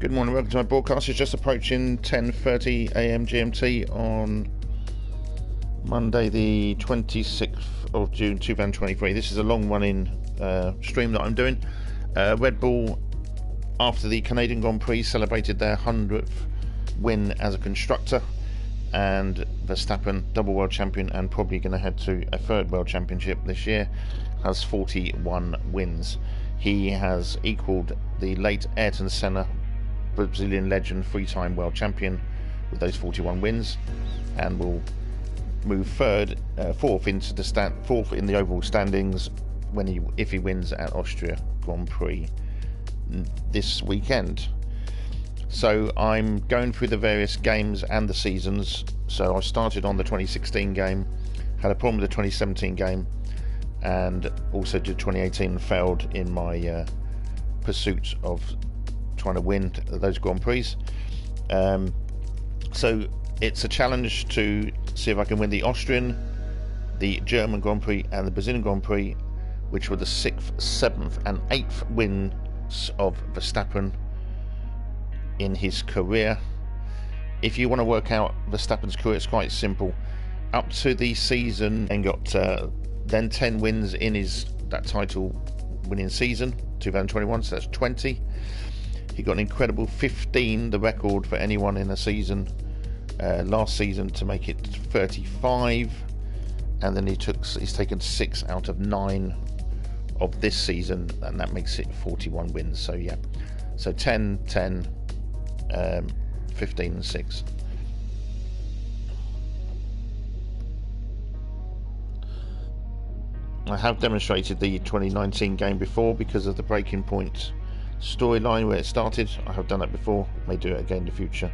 Good morning, welcome to my broadcast. It's just approaching 10:30 a.m. GMT on Monday the 26th of June 2023. This is a long running stream that I'm doing. Red Bull, after the Canadian Grand Prix, celebrated their 100th win as a constructor, and Verstappen, double world champion and probably going to head to a third world championship this year, has 41 wins. He has equalled the late Ayrton Senna, Brazilian legend, three-time world champion, with those 41 wins, and will move fourth in the overall standings if he wins at Austria Grand Prix this weekend. So I'm going through the various games and the seasons. So I started on the 2016 game, had a problem with the 2017 game, and also did 2018 and failed in my pursuit of trying to win those Grand Prix. So it's a challenge to see if I can win the Austrian, the German Grand Prix and the Brazilian Grand Prix, which were the 6th, 7th and 8th wins of Verstappen in his career. If you want to work out Verstappen's career, it's quite simple. Up to the season, and got then 10 wins in that title winning season 2021, so that's 20. He got an incredible 15, the record for anyone in a season last season, to make it 35, and then he's taken 6 out of 9 of this season, and that makes it 41 wins. So yeah, so 10, 15 and 6. I have demonstrated the 2019 game before because of the Breaking Point storyline where it started. I have done that before, may do it again in the future.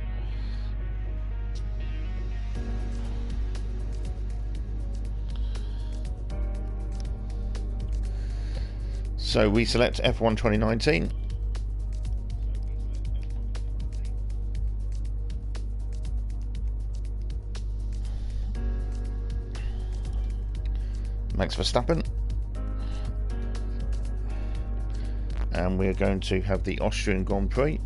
So we select F1 2019. Max Verstappen. And we're going to have the Austrian Grand Prix.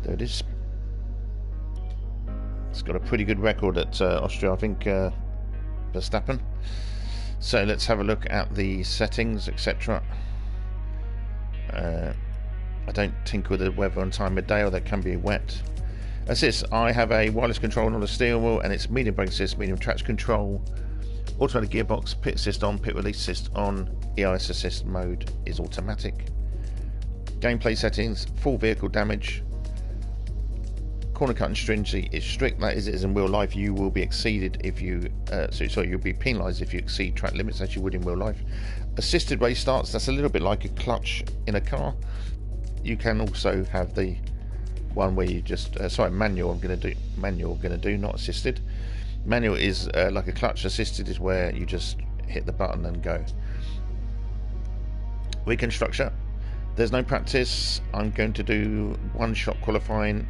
There it is. It's got a pretty good record at Austria, I think, Verstappen. So let's have a look at the settings, etc. I don't tinker with the weather and time of day, or that can be wet. Assist, I have a wireless control on the steering wheel, and it's medium brake assist, medium traction control, automatic gearbox, pit assist on, pit release assist on, EIS assist mode is automatic. Gameplay settings, full vehicle damage, corner cut and stringency is strict, that is, it is in real life. You will be exceeded if you, you'll be penalised if you exceed track limits, as you would in real life. Assisted race starts, that's a little bit like a clutch in a car. You can also have the one where you just manual. I'm going to do not assisted. Manual is like a clutch. Assisted is where you just hit the button and go. Weekend structure, there's no practice. I'm going to do one shot qualifying,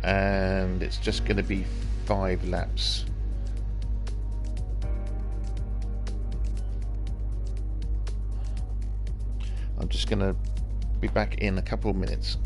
and it's just going to be 5 laps. I'm just going to be back in a couple of minutes.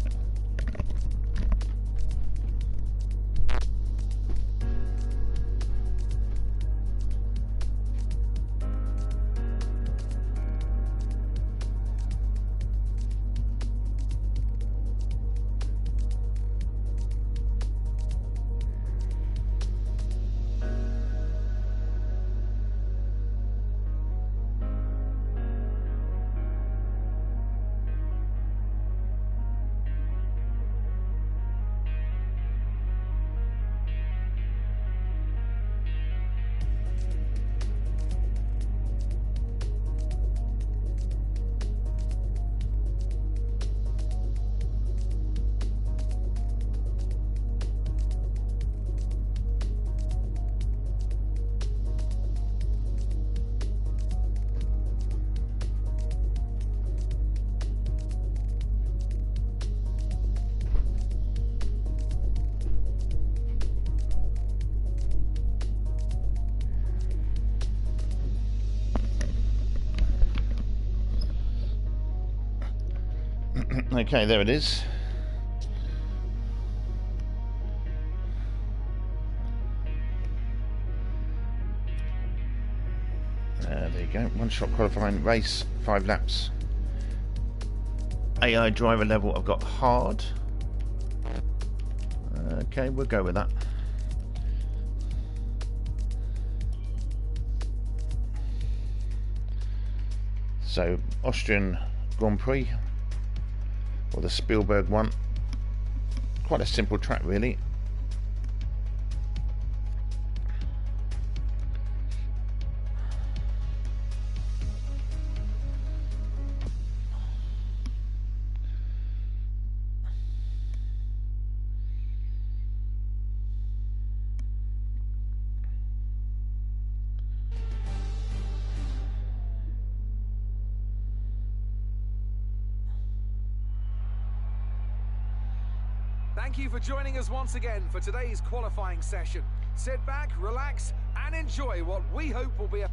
Okay, there it is. There you go. One shot qualifying race, 5 laps. AI driver level, I've got hard. Okay, we'll go with that. So, Austrian Grand Prix, or the Spielberg one. Quite a simple track, really. Thank you for joining us once again for today's qualifying session. Sit back, relax, and enjoy what we hope will be a...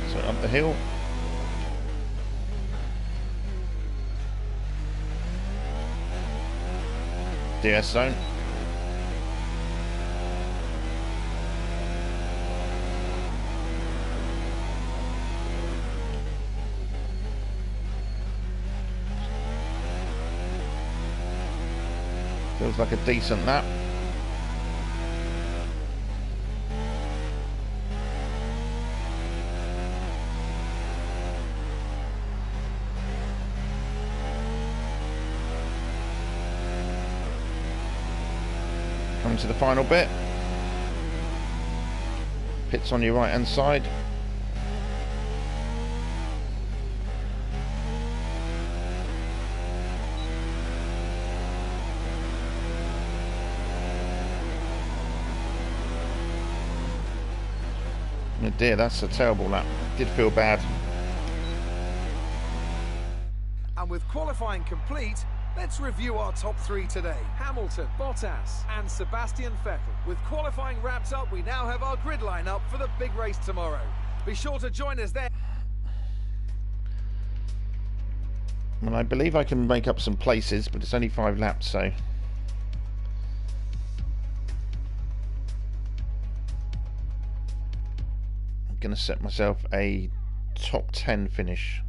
So up the hill. DS zone. Feels like a decent lap. Coming to the final bit. Pits on your right hand side. Oh dear, that's a terrible lap. Did feel bad. And with qualifying complete, let's review our top 3 today. Hamilton, Bottas, and Sebastian Vettel. With qualifying wrapped up, we now have our grid lineup for the big race tomorrow. Be sure to join us there. Well, I believe I can make up some places, but it's only 5 laps, so... I'm going to set myself a top 10 finish.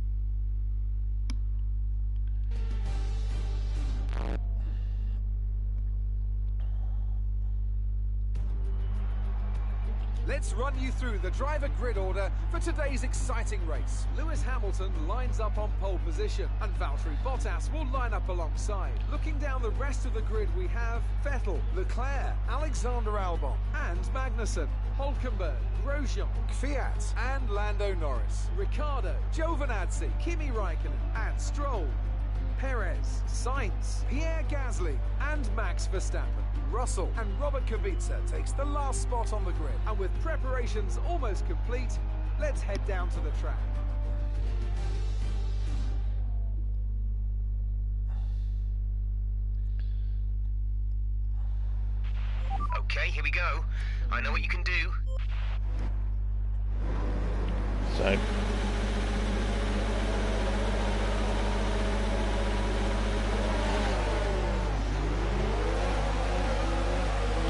Let's run you through the driver grid order for today's exciting race. Lewis Hamilton lines up on pole position, and Valtteri Bottas will line up alongside. Looking down the rest of the grid, we have Vettel, Leclerc, Alexander Albon, and Magnussen, Hülkenberg, Grosjean, Fiat, and Lando Norris, Ricciardo, Giovinazzi, Kimi Raikkonen, and Stroll, Perez, Sainz, Pierre Gasly, and Max Verstappen. Russell and Robert Kubica takes the last spot on the grid. And with preparations almost complete, let's head down to the track. Okay, here we go. I know what you can do. So...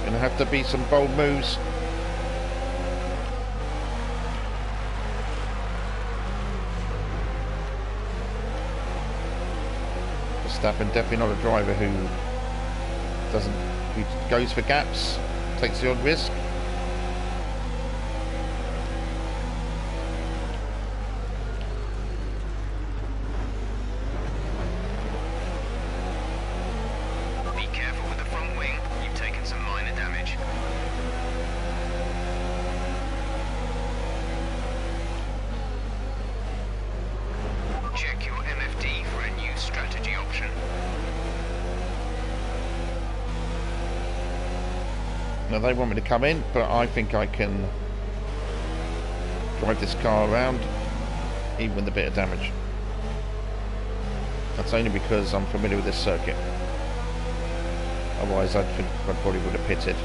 gonna have to be some bold moves. Verstappen definitely not a driver who goes for gaps, takes the odd risk. Be careful with the front wing. You've taken some minor damage. Check your MFD for a new strategy option. Now they want me to come in, but I think I can drive this car around, even with a bit of damage. That's only because I'm familiar with this circuit. Otherwise, I think I probably would have pitted.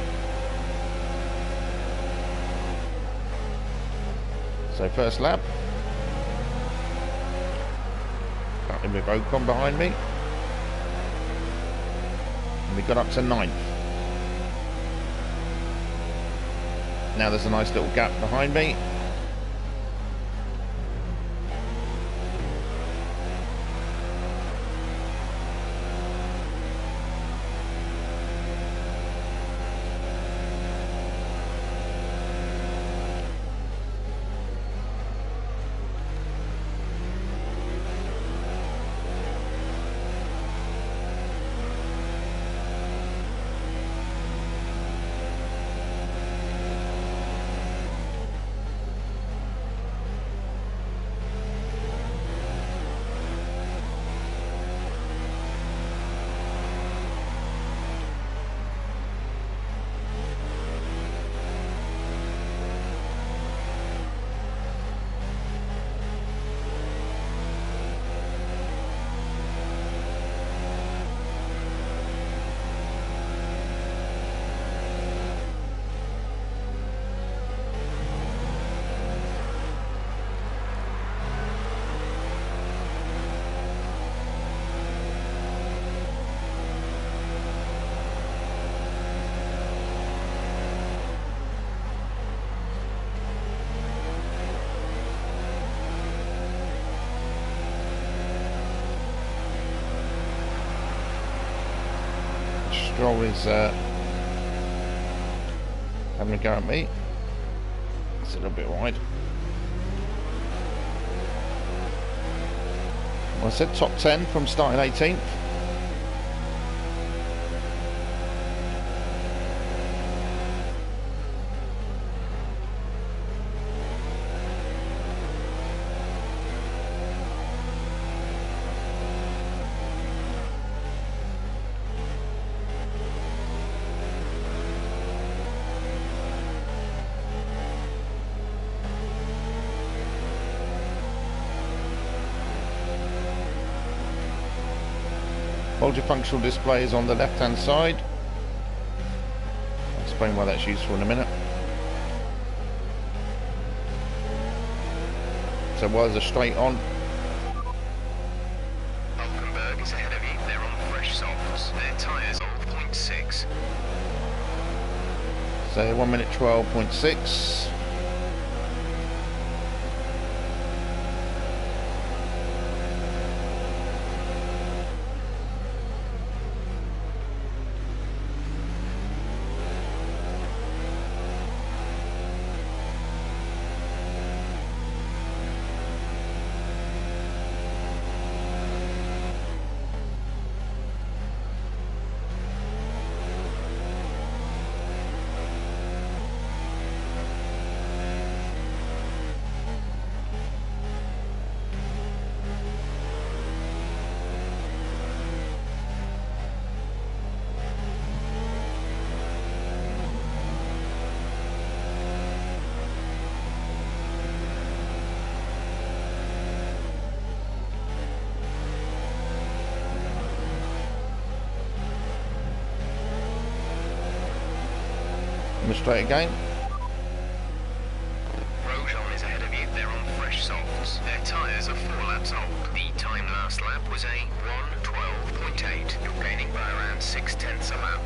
So first lap. Starting with Ocon behind me. And we got up to 9th. Now there's a nice little gap behind me. Stroll is having a go at me. It's a little bit wide. Well, I said top 10 from starting 18th. Multifunctional display is on the left hand side. I'll explain why that's useful in a minute. So while there's a straight on, Hulkenberg is ahead of you. They're on fresh softs. Their tyres are 0.6. so 1 minute 12.6. Straight again. Grosjean is ahead of you. They're on fresh softs. Their tyres are 4 laps old. The time last lap was a 1:12.8. You're gaining by around 0.6 a lap.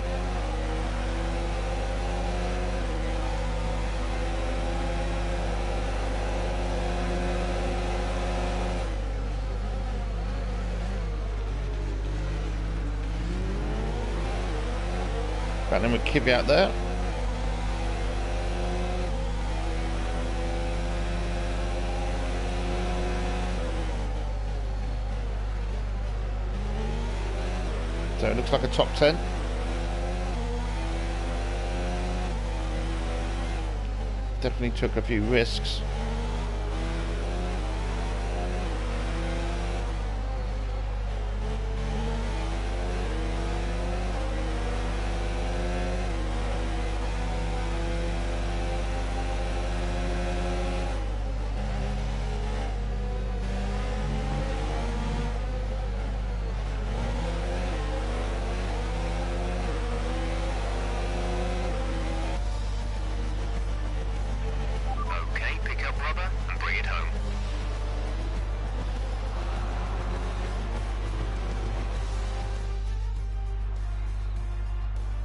Right, then with Kvyat there. So it looks like a top 10. Definitely took a few risks.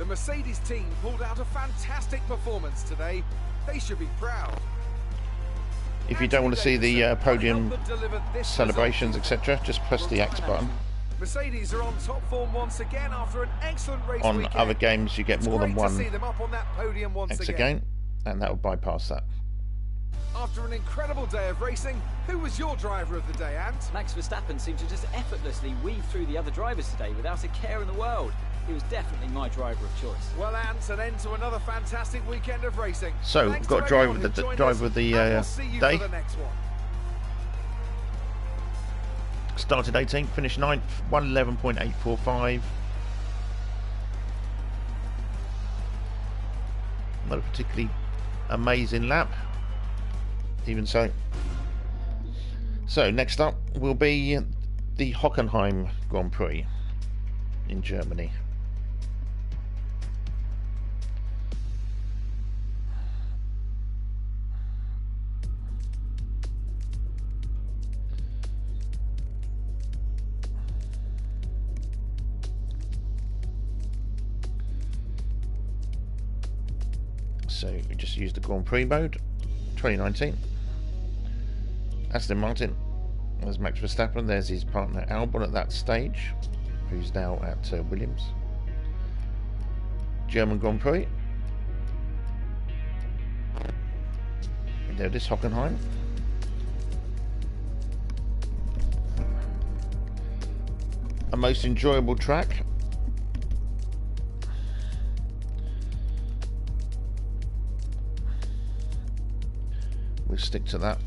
Mercedes team pulled out a fantastic performance today. They should be proud. If you don't want to see the podium celebrations, etc., just press the X button. Mercedes are on top form once again after an excellent race on weekend. Other games, you get more than one see them up on that podium once X again, and that will bypass that. After an incredible day of racing, who was your driver of the day, Ant? Max Verstappen seemed to just effortlessly weave through the other drivers today without a care in the world. He was definitely my driver of choice. Well, Ant, an end to another fantastic weekend of racing. So, we've got driver of the day. Started 18th, finished 9th, 111.845. Not a particularly amazing lap, even so. So, next up will be the Hockenheim Grand Prix in Germany. So we just used the Grand Prix mode, 2019. Aston Martin, there's Max Verstappen, there's his partner Albon at that stage, who's now at Williams. German Grand Prix. And there it is, Hockenheim. A most enjoyable track. We'll stick to that.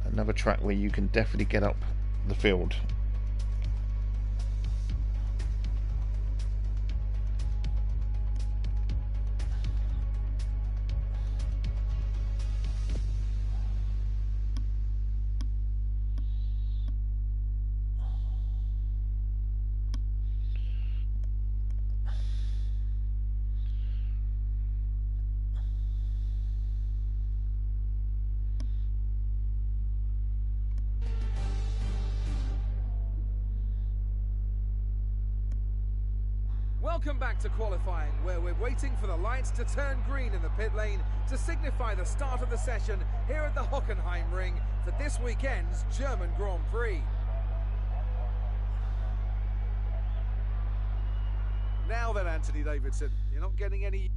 Another track where you can definitely get up the field. Welcome back to qualifying, where we're waiting for the lights to turn green in the pit lane to signify the start of the session here at the Hockenheim Ring for this weekend's German Grand Prix. Now then, Anthony Davidson, you're not getting any...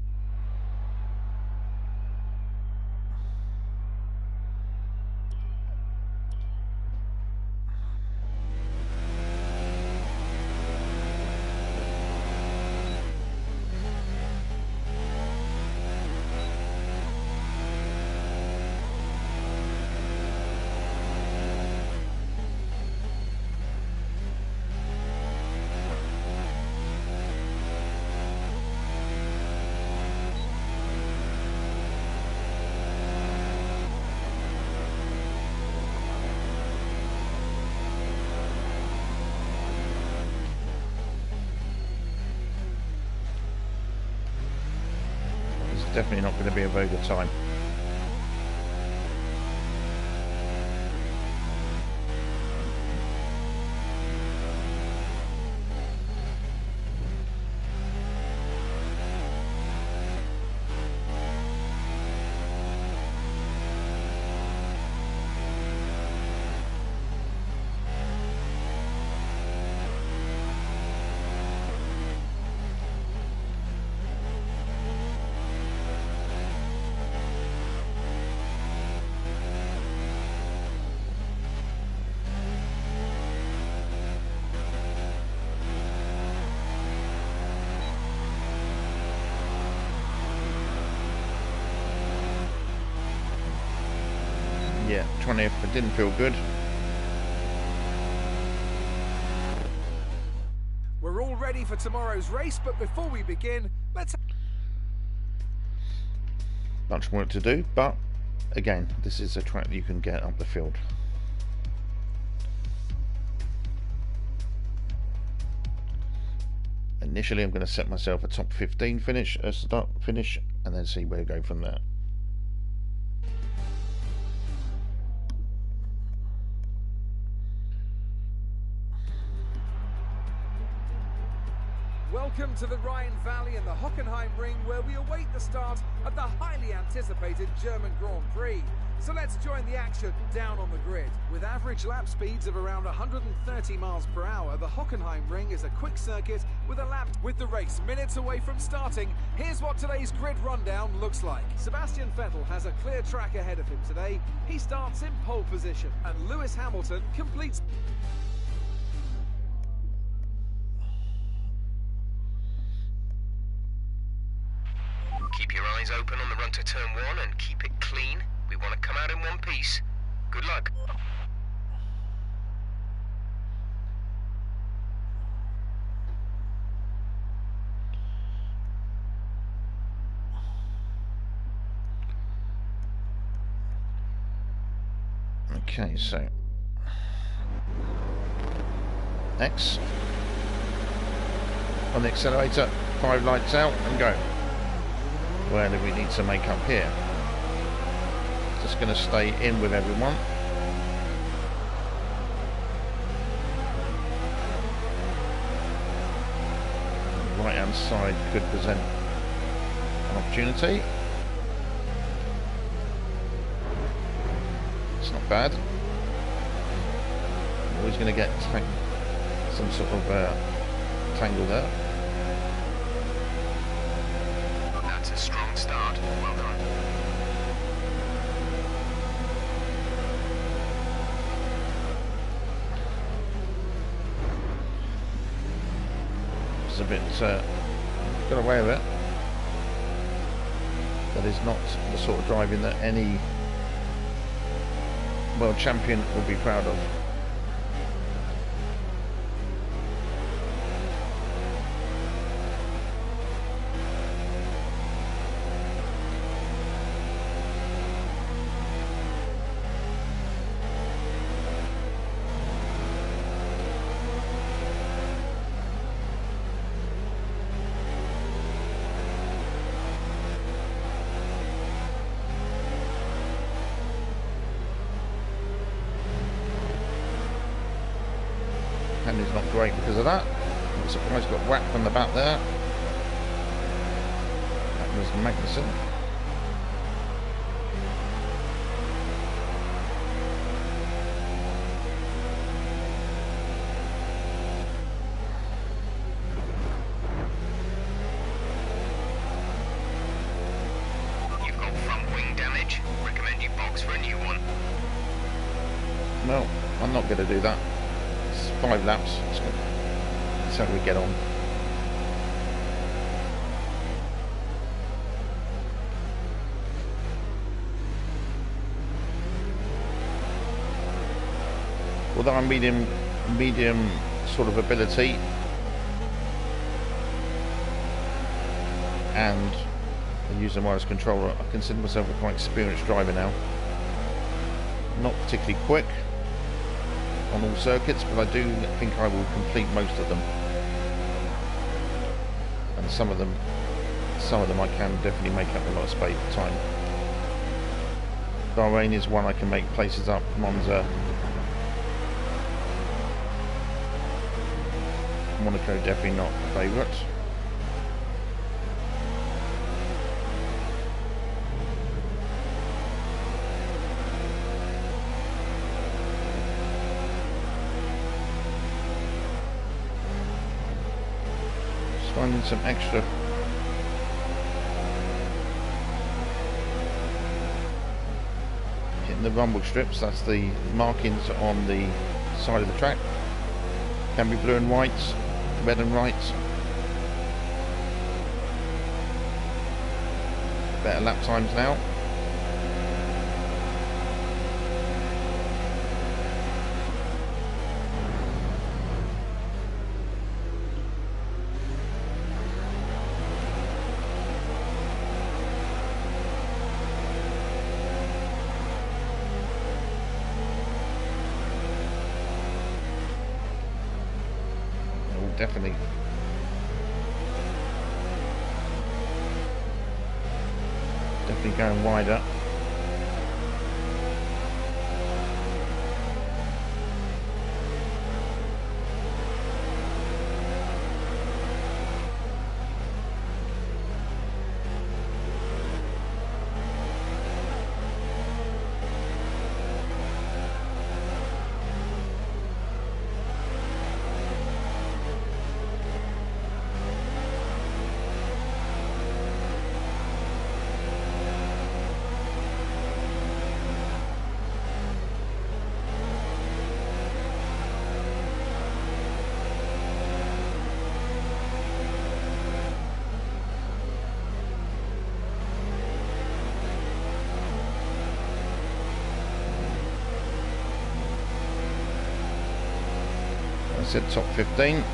Definitely not going to be a very good time. Yeah, 20th, but didn't feel good. We're all ready for tomorrow's race, but before we begin, let's... Much work to do, but again, this is a track that you can get up the field. Initially, I'm going to set myself a top 15 finish, finish, and then see where we go from there. Welcome to the Rhine Valley and the Hockenheim Ring, where we await the start of the highly anticipated German Grand Prix. So let's join the action down on the grid. With average lap speeds of around 130 miles per hour, the Hockenheim Ring is a quick circuit with a lap. With the race minutes away from starting, here's what today's grid rundown looks like. Sebastian Vettel has a clear track ahead of him today. He starts in pole position, and Lewis Hamilton completes... Keep your eyes open on the run to turn 1 and keep it clean. We want to come out in one piece. Good luck. Okay, so X on the accelerator, 5 lights out and go. Where do we need to make up here? Just going to stay in with everyone. The right hand side could present an opportunity. It's not bad. Always going to get some sort of tangle there. That's a strong start. Well done. It's a bit got away with it. That is not the sort of driving that any world champion will be proud of. Is not great because of that. I'm surprised got whacked on the back there. That was Magnussen. You've got front wing damage. Recommend you box for a new one. No, I'm not going to do that. 5 laps. That's how we get on. Although I'm medium sort of ability and using wireless controller, I consider myself a quite experienced driver now. Not particularly quick on all circuits, but I do think I will complete most of them, and some of them I can definitely make up a lot of space time. Bahrain is one I can make places up. Monza, Monaco definitely not a favourite. Finding some extra hitting the rumble strips. That's the markings on the side of the track. Can be blue and white, red and white. Better lap times now. Definitely going wider. said, top 15.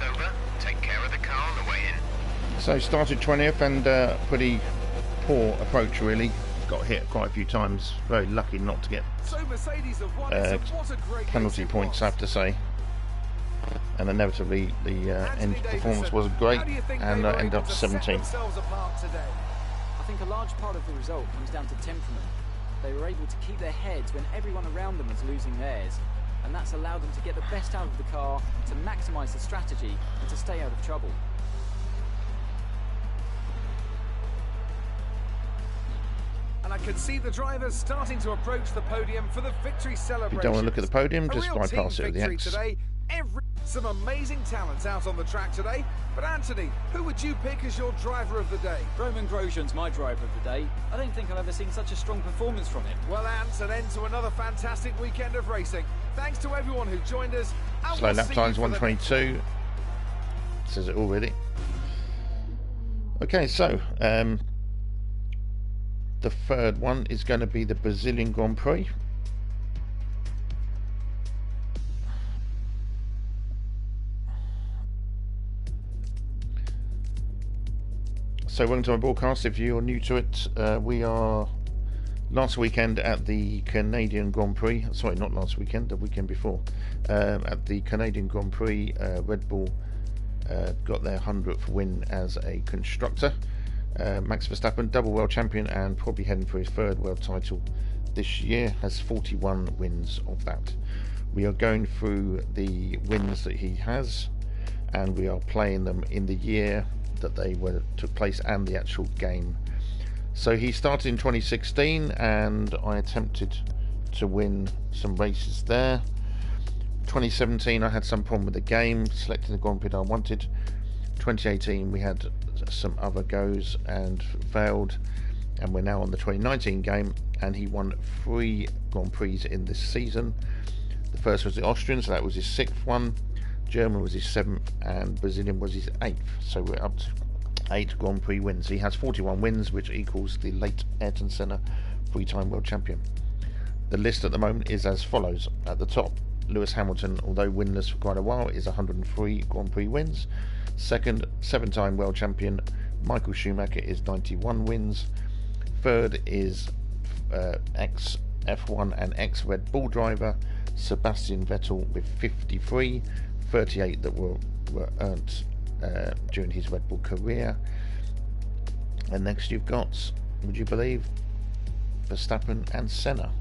Over. Take care of the car on the way in. So started 20th and pretty poor approach really. Got hit quite a few times. Very lucky not to get penalty points, I have to say. And inevitably the end performance wasn't great and ended up 17th. I think a large part of the result comes down to temperament. They were able to keep their heads when everyone around them was losing theirs. And that's allowed them to get the best out of the car, to maximise the strategy, and to stay out of trouble. And I can see the drivers starting to approach the podium for the victory celebration. If you don't want to look at the podium, just bypass it with the X. Today. Some amazing talents out on the track today. But Anthony, who would you pick as your driver of the day? Roman Grosjean's my driver of the day. I don't think I've ever seen such a strong performance from him. Well, Ant, an end to another fantastic weekend of racing. Thanks to everyone who joined us. Slow lap times 122. Says it all really. Okay, so the third one is going to be the Brazilian Grand Prix. So welcome to my broadcast. If you're new to it, we are last weekend at the Canadian Grand Prix. Sorry, not last weekend, the weekend before. At the Canadian Grand Prix, Red Bull got their 100th win as a constructor. Max Verstappen, double world champion and probably heading for his third world title this year, has 41 wins of that. We are going through the wins that he has, and we are playing them in the year that they took place and the actual game. So he started in 2016 and I attempted to win some races there. 2017 I had some problem with the game, selecting the Grand Prix I wanted. 2018 we had some other goes and failed, and we're now on the 2019 game, and he won 3 Grand Prix in this season. The first was the Austrian, so that was his 6th one. German was his 7th and Brazilian was his 8th, so we're up to 8 Grand Prix wins. He has 41 wins, which equals the late Ayrton Senna 3-time world champion. The list at the moment is as follows. At the top, Lewis Hamilton, although winless for quite a while, is 103 Grand Prix wins. Second, 7-time world champion Michael Schumacher is 91 wins. Third is ex-F1 and ex-Red Bull driver Sebastian Vettel with 53, 38 that were earned during his Red Bull career. And next you've got, would you believe, Verstappen and Senna.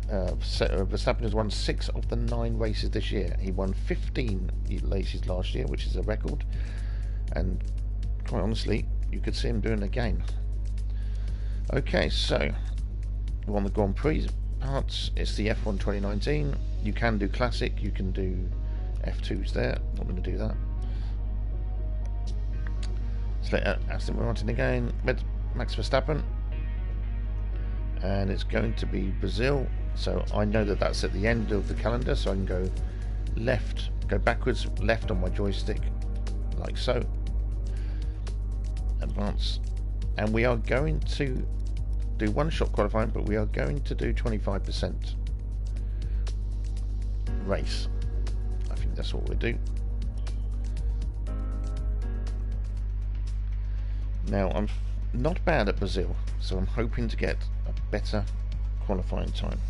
Verstappen has won 6 of the 9 races this year. He won 15 races last year, which is a record, and quite honestly you could see him doing it again. Okay, so we're on the Grand Prix parts. It's the F1 2019. You can do Classic, you can do F2s there. Not going to do that. Select Aston Martin again, Max Verstappen, and it's going to be Brazil. So I know that that's at the end of the calendar, so I can go left, go backwards, left on my joystick, like so. Advance, and we are going to do one-shot qualifying, but we are going to do 25% race. I think that's what we'll do. Now I'm not bad at Brazil, so I'm hoping to get a better qualifying time.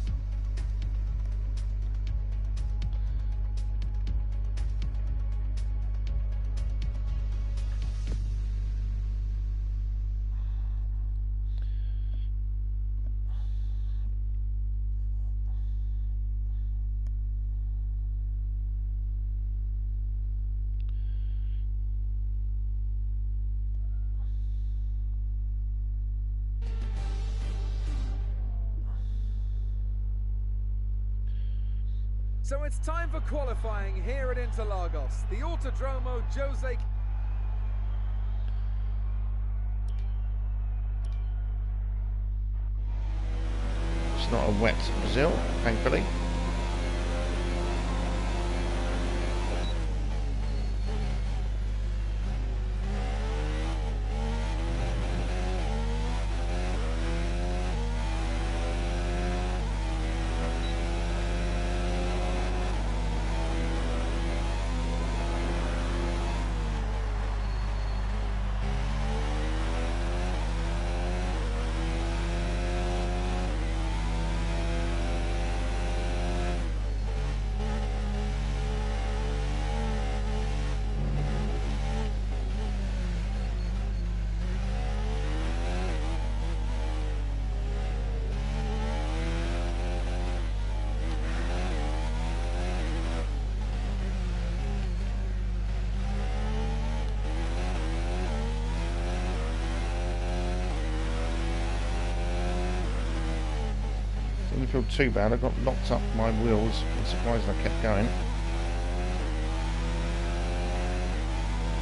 So it's time for qualifying here at Interlagos, the Autodromo Jose. It's not a wet Brazil, thankfully. Didn't feel too bad. I got locked up my wheels. I'm surprised I kept going.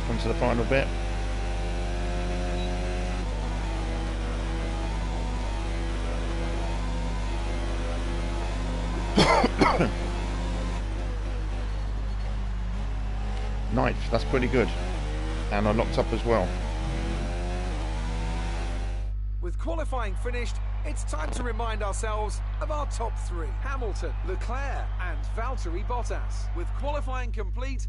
On to the final bit. Ninth, that's pretty good. And I locked up as well. With qualifying finished, it's time to remind ourselves of our top 3. Hamilton, Leclerc and Valtteri Bottas. With qualifying complete,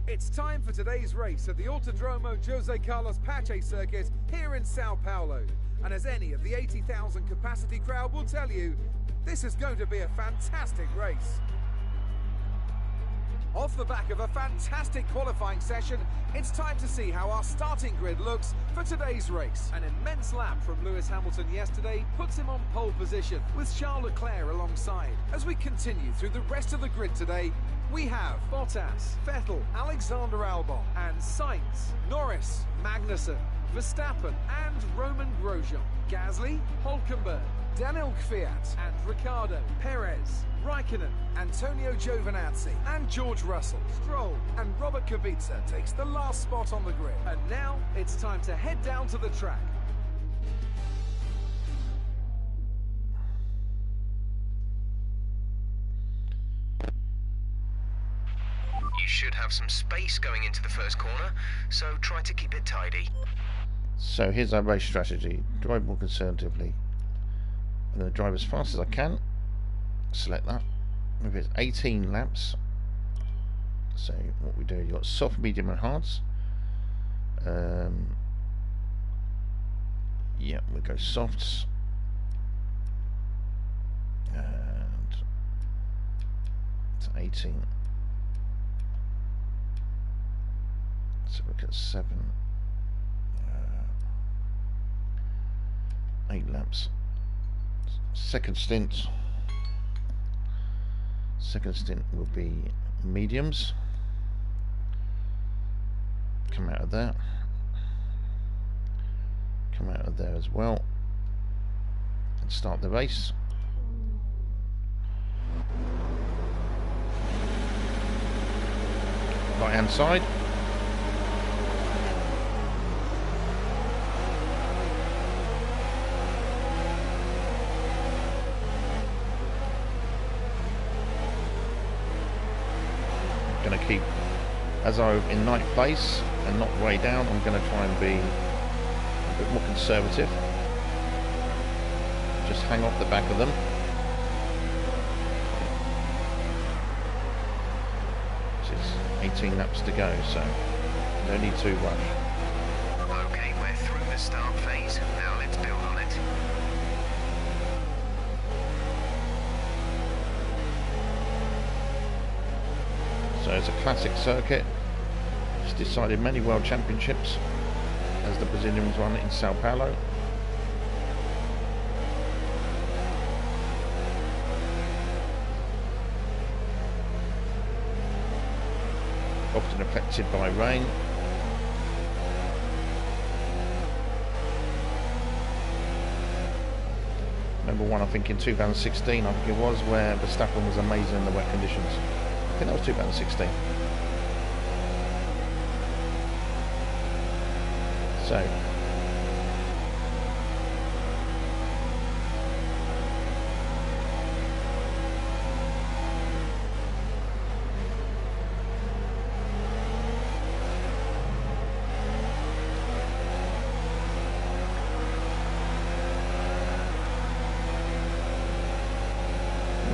it's time for today's race at the Autodromo Jose Carlos Pache circuit here in Sao Paulo. And as any of the 80,000 capacity crowd will tell you, this is going to be a fantastic race. Off the back of a fantastic qualifying session, it's time to see how our starting grid looks for today's race. An immense lap from Lewis Hamilton yesterday puts him on pole position, with Charles Leclerc alongside. As we continue through the rest of the grid today, we have Bottas, Vettel, Alexander Albon and Sainz, Norris, Magnussen, Verstappen and Roman Grosjean, Gasly, Hülkenberg, Daniel Kvyat and Ricciardo, Perez, Raikkonen, Antonio Giovinazzi and George Russell, Stroll and Robert Kubica takes the last spot on the grid. And now it's time to head down to the track. You should have some space going into the first corner, so try to keep it tidy. So here's our race strategy. Drive more conservatively. I'm going to drive as fast as I can. Select that. If it's 18 laps. So what we do, you've got soft, medium and hards. Yeah, we'll go softs. And it's 18. So look at 7. 8 laps. Second stint will be mediums. Come out of there. Come out of there as well. And start the race. Right hand side. Going to keep, as I'm in ninth place and not way down, I'm going to try and be a bit more conservative. Just hang off the back of them. This is 18 laps to go, so no need to rush. Okay, we're through the start phase. Now let's build on it. So it's a classic circuit. It's decided many world championships, as the Brazilians won in Sao Paulo. Often affected by rain. Remember one, I think in 2016, I think it was, where Verstappen was amazing in the wet conditions. I think that was 2016. So I'm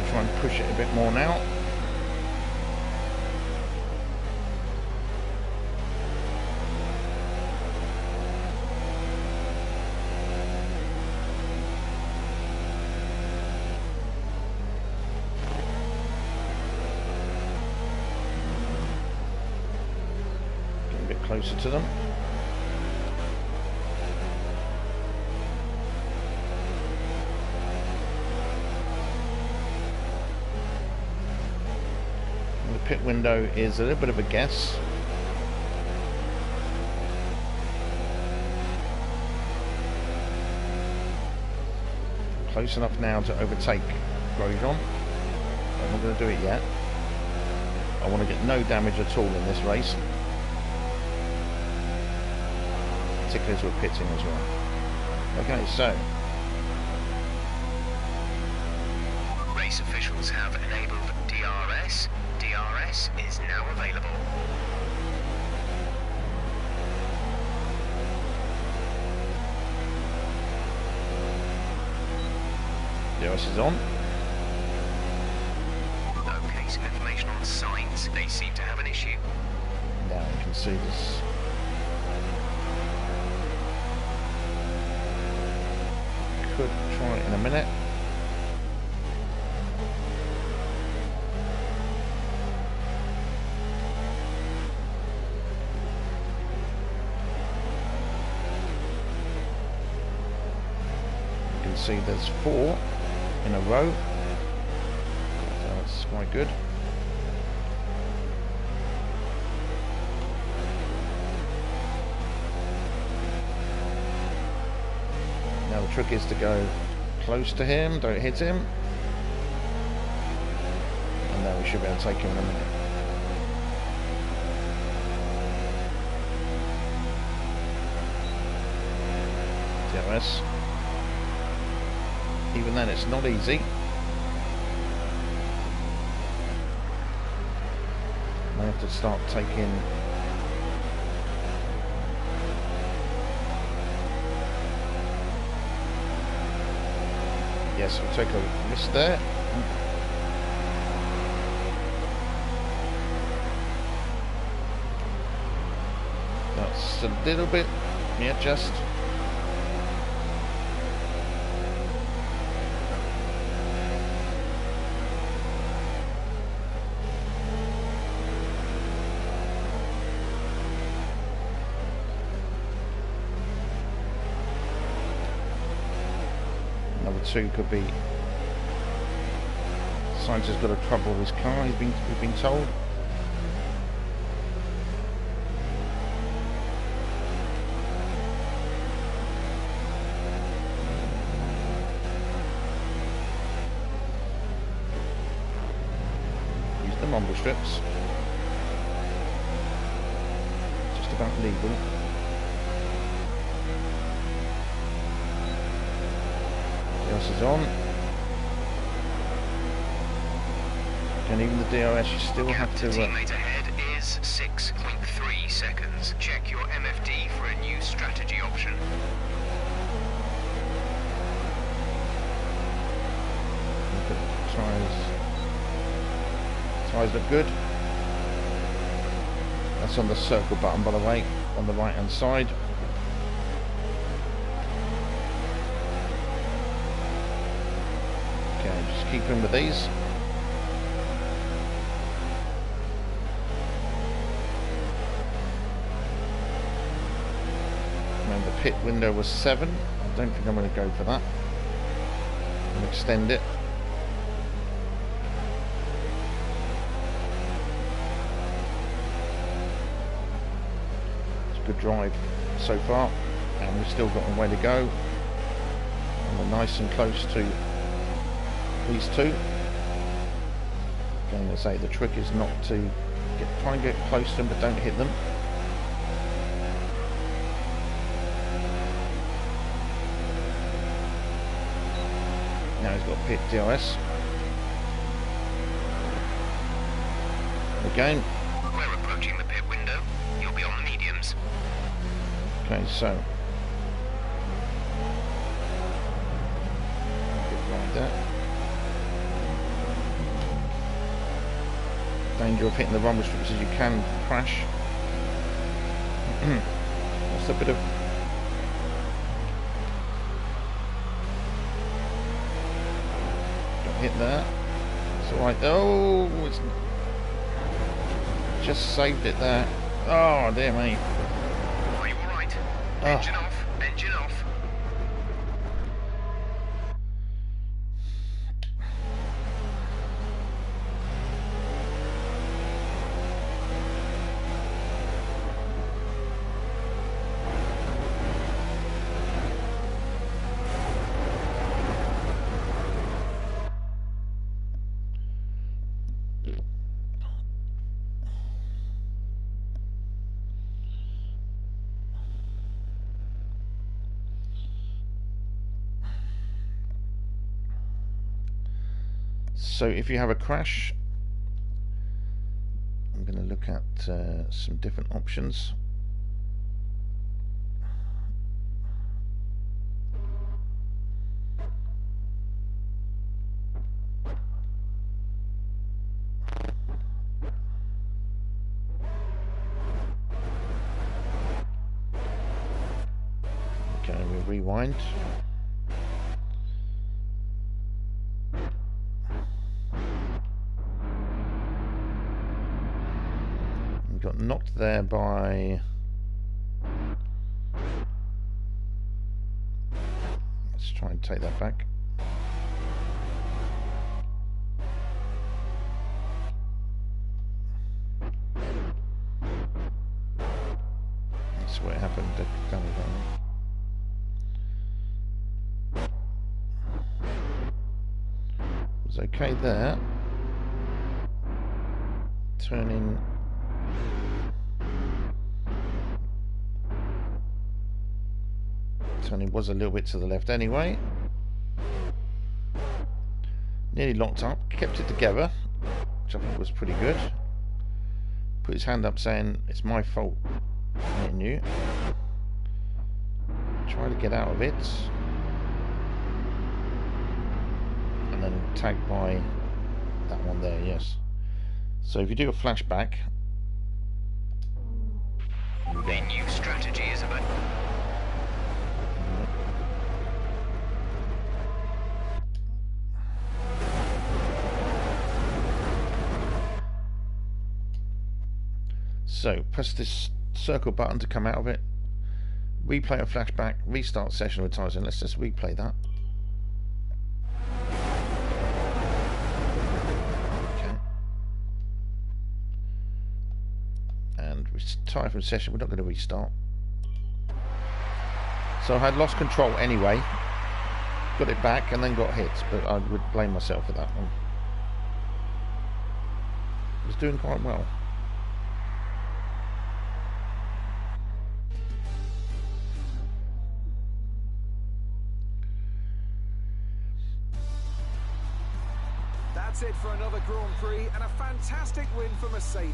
try and push it a bit more now. Closer to them. And the pit window is a little bit of a guess. Close enough now to overtake Grosjean. I'm not going to do it yet. I want to get no damage at all in this race. Particularly as we're pitting as well. Okay, so Race officials have enabled DRS. DRS is now available. DRS is on. Okay, some information on signs. They seem to have an issue. Now you can see this. Could try it in a minute. You can see there's 4 in a row. So that's quite good. trick is to go close to him, don't hit him. And then we should be able to take him in a minute. DRS. Even then it's not easy. I have to start taking yes, we'll take a risk there. That's a little bit, yeah, just. Number 2 could be Sainz has got a trouble with his car, we've been told. Use the rumble strips. Just about legal. Is on, and even the DRS you still have to. Teammate ahead is 6.3 seconds. Check your MFD for a new strategy option. Tyres look good. That's on the circle button, by the way, on the right hand side. Just keep in with these. Remember, the pit window was 7. I don't think I'm going to go for that. I'm going to extend it. It's a good drive so far, and we've still got a way to go. And we're nice and close to these two. Again, I say the trick is not to try and get close to them, but don't hit them. Now he's got pit DRS. Again. We're approaching the pit window. You'll be on mediums. Okay, so good ride there. Danger of hitting the rumble strips as you can crash. That's a bit of don't hit there. It's alright. Oh, it's just saved it there. Oh dear me. Are you alright? Engine off, engine off. So if you have a crash, I'm going to look at some different options. Okay, we'll rewind. Got knocked there by, let's try and take that back. That's what happened. It's okay there. Turning was a little bit to the left anyway. Nearly locked up, kept it together, which I think was pretty good. Put his hand up saying, it's my fault, hitting you. Try to get out of it. And then tagged by that one there, yes. So if you do a flashback. A new strategy is about. So press this circle button to come out of it. Replay a flashback. Restart session with Tyson. Let's just replay that. Okay. And retire from session. We're not going to restart. So I had lost control anyway. Got it back and then got hit. But I would blame myself for that one. I was doing quite well. That's it for another Grand Prix and a fantastic win for Mercedes.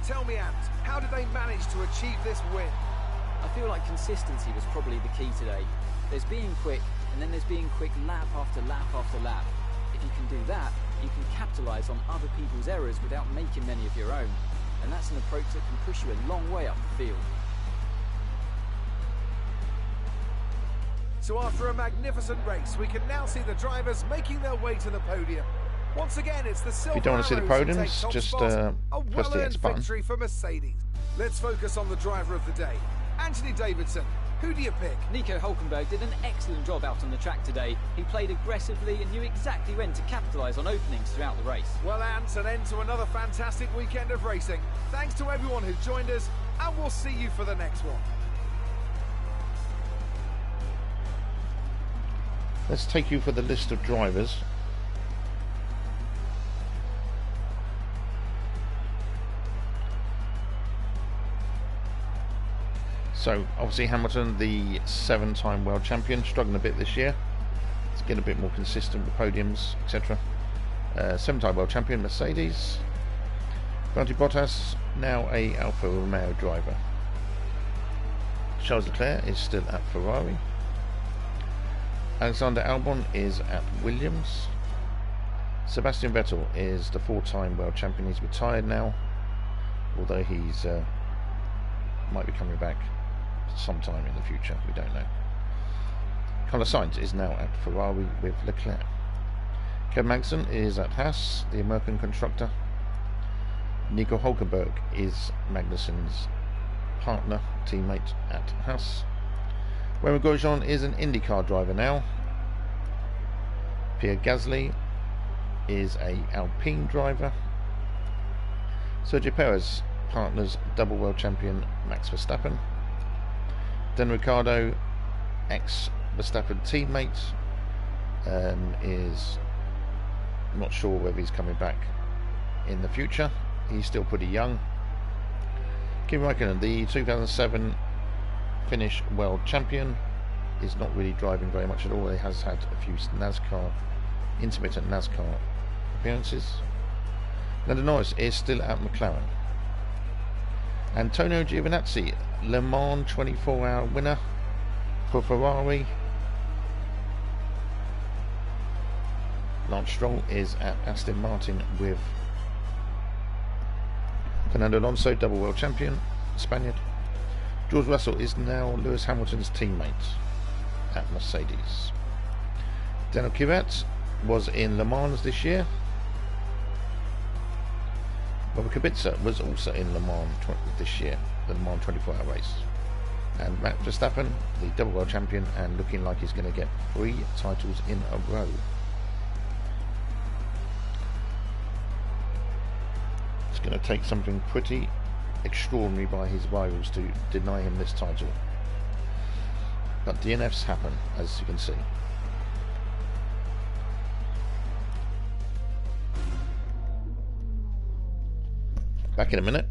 Tell me, Ant, how did they manage to achieve this win? I feel like consistency was probably the key today. There's being quick, and then there's being quick lap after lap after lap. If you can do that, you can capitalise on other people's errors without making many of your own. And that's an approach that can push you a long way up the field. So after a magnificent race, we can now see the drivers making their way to the podium. Once again, it's the Silver If you don't want to see the Arrows who take podiums, top just spot. A press the X well-earned button. victory for Mercedes. Let's focus on the driver of the day, Anthony Davidson. Who do you pick? Nico Hülkenberg did an excellent job out on the track today. He played aggressively and knew exactly when to capitalise on openings throughout the race. Well, Ant, an end to another fantastic weekend of racing. Thanks to everyone who joined us, and we'll see you for the next one. Let's take you for the list of drivers. So obviously Hamilton, the 7-time world champion, struggling a bit this year. Let's get a bit more consistent with podiums, etc. 7-time world champion Mercedes. Valtteri Bottas, now a Alfa Romeo driver. Charles Leclerc is still at Ferrari. Alexander Albon is at Williams. Sebastian Vettel is the 4-time world champion. He's retired now, although he's might be coming back sometime in the future. We don't know. Carlos Sainz is now at Ferrari with Leclerc. Kevin Magnussen is at Haas, the American constructor. Nico Hülkenberg is Magnussen's partner, teammate at Haas. Romain Grosjean is an IndyCar driver now. Pierre Gasly is a Alpine driver. Sergio Perez partners double world champion Max Verstappen. Daniel Ricciardo, ex-Verstappen teammate, is not sure whether he's coming back in the future. He's still pretty young. Kimi Räikkönen, the 2007 Finnish world champion, is not really driving very much at all. He has had a few intermittent NASCAR appearances. Lando Norris is still at McLaren. Antonio Giovinazzi, Le Mans 24-hour winner for Ferrari. Lance Stroll is at Aston Martin with Fernando Alonso, double world champion, Spaniard. George Russell is now Lewis Hamilton's teammate at Mercedes. Daniel Kvyat was in Le Mans this year. Robert Kubica was also in Le Mans this year, the Le Mans 24-hour race. And Max Verstappen, the double world champion, and looking like he's going to get 3 titles in a row. It's going to take something pretty extraordinary by his rivals to deny him this title. But DNFs happen, as you can see. Back in a minute.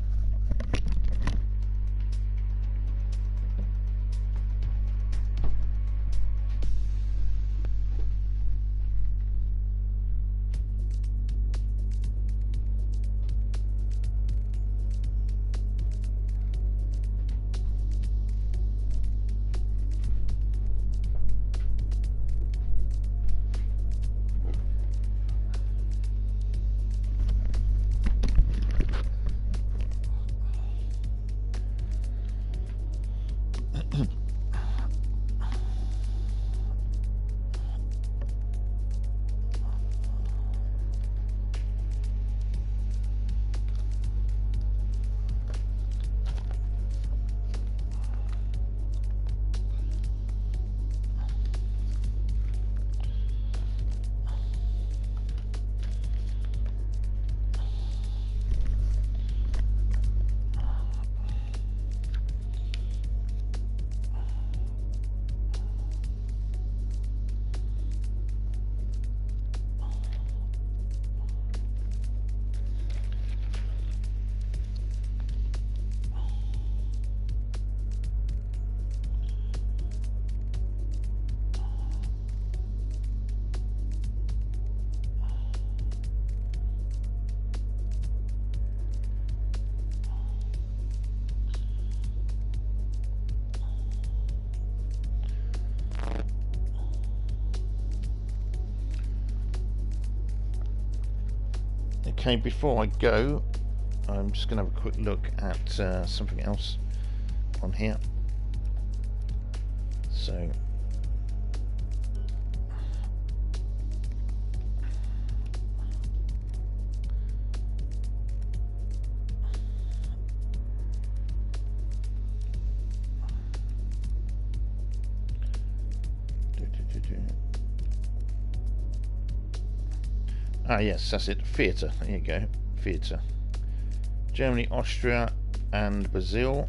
Okay, before I go, I'm just going to have a quick look at something else on here. So, ah yes, that's it, theatre, there you go, theatre. Germany, Austria and Brazil.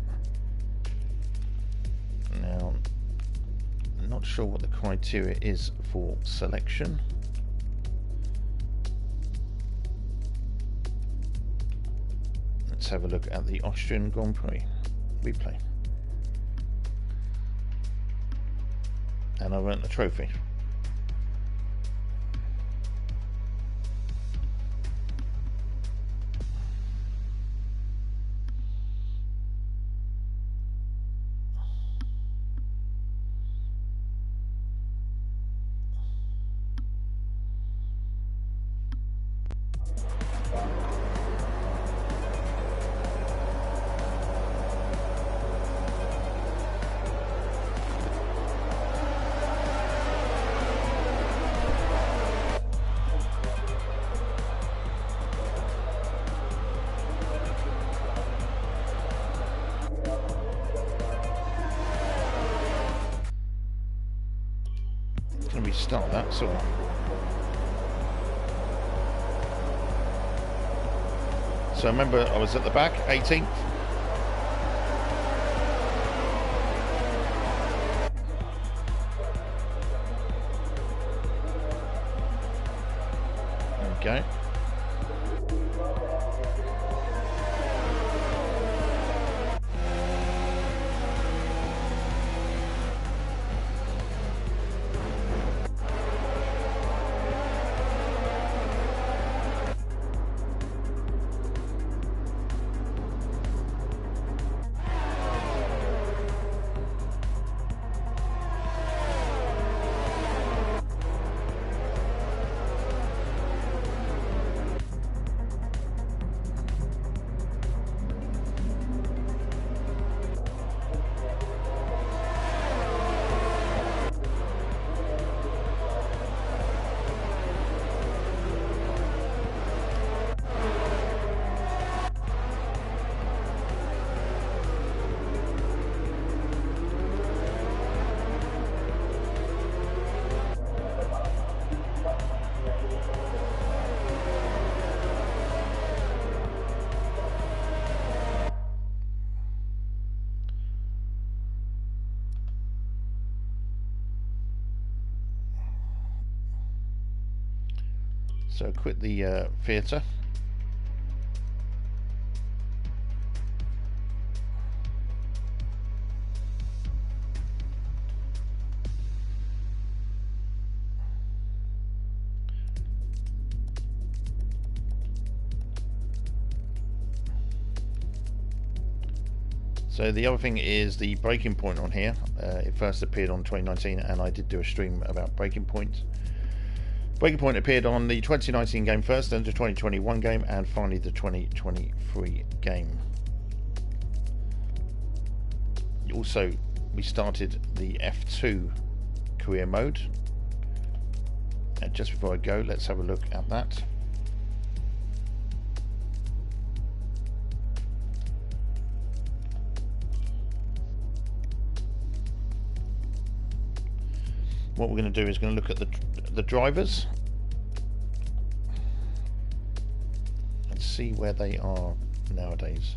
Now, I'm not sure what the criteria is for selection. Let's have a look at the Austrian Grand Prix replay. And I earned the trophy. Restart that, so remember I was at the back, 18th. Okay. So quit the theatre. So the other thing is the Breaking Point on here. It first appeared on 2019, and I did do a stream about Breaking Point. Breaking Point appeared on the 2019 game first, then the 2021 game, and finally the 2023 game. Also, we started the F2 career mode. And just before I go, let's have a look at that. What we're going to do is going to look at the drivers and see where they are nowadays.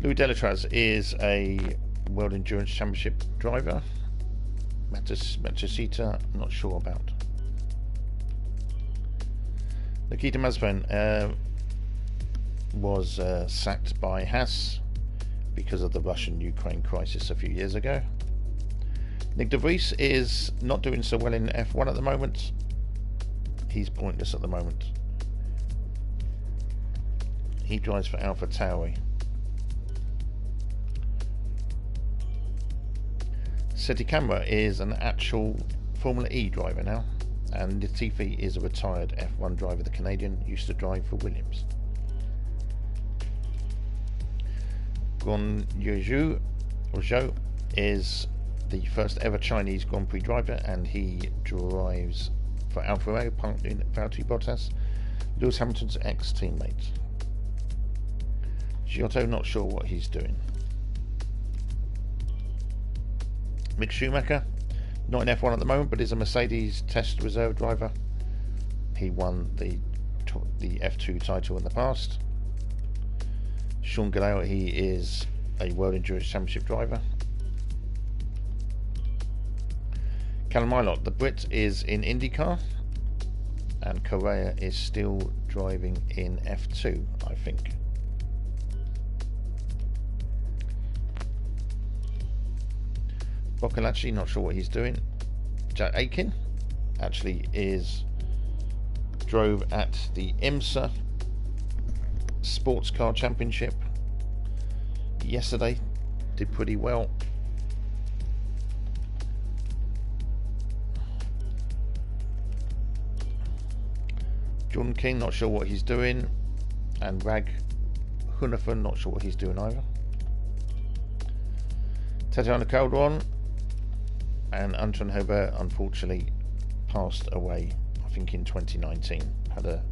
Louis Delétraz is a World Endurance Championship driver. Matsushita, not sure about. Nikita Mazepin was sacked by Haas because of the Russian-Ukraine crisis a few years ago. Nick de Vries is not doing so well in F1 at the moment. He's pointless at the moment. He drives for AlphaTauri. Seti Camara is an actual Formula E driver now, and Latifi is a retired F1 driver. The Canadian used to drive for Williams. Guan Zhou is the first ever Chinese Grand Prix driver, and he drives for Alfa Romeo, partnering Valtteri Bottas, Lewis Hamilton's ex-teammate. Giotto, not sure what he's doing. Mick Schumacher, not in F1 at the moment, but is a Mercedes test reserve driver. He won the F2 title in the past. Sean Gelael, he is a World Endurance Championship driver. Callum Ilott, the Brit, is in IndyCar, and Correa is still driving in F2, I think. Boccolacci, not sure what he's doing. Jack Aitken actually drove at the IMSA Sports Car Championship yesterday, did pretty well. Jordan King, not sure what he's doing, and Rag Hunafan, not sure what he's doing either. Tatiana Calderon and Anton Hubert unfortunately passed away, I think in 2019. Had a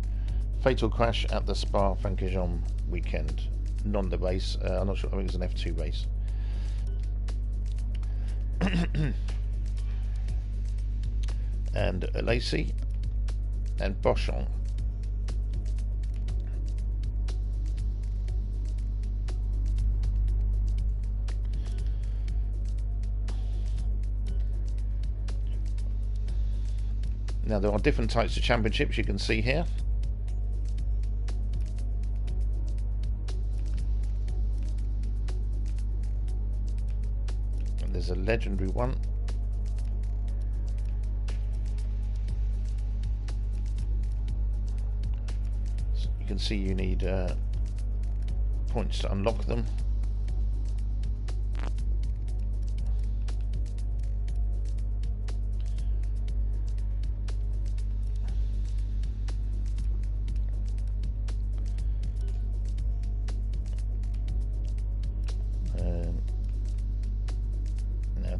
fatal crash at the Spa-Francorchamps weekend, not the race. I'm not sure, I think it was an F2 race. And Lacey and Boschon. Now there are different types of championships you can see here. And there's a legendary one. So you can see you need points to unlock them.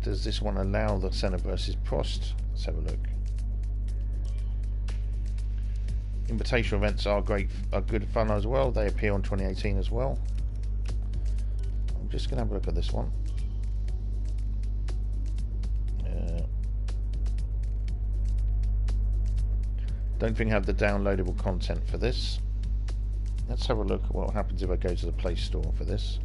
Does this one allow the Senna versus Prost? Let's have a look. Invitational events are good fun as well. They appear on 2018 as well. I'm just going to have a look at this one. Don't think I have the downloadable content for this. Let's have a look at what happens if I go to the Play Store for this.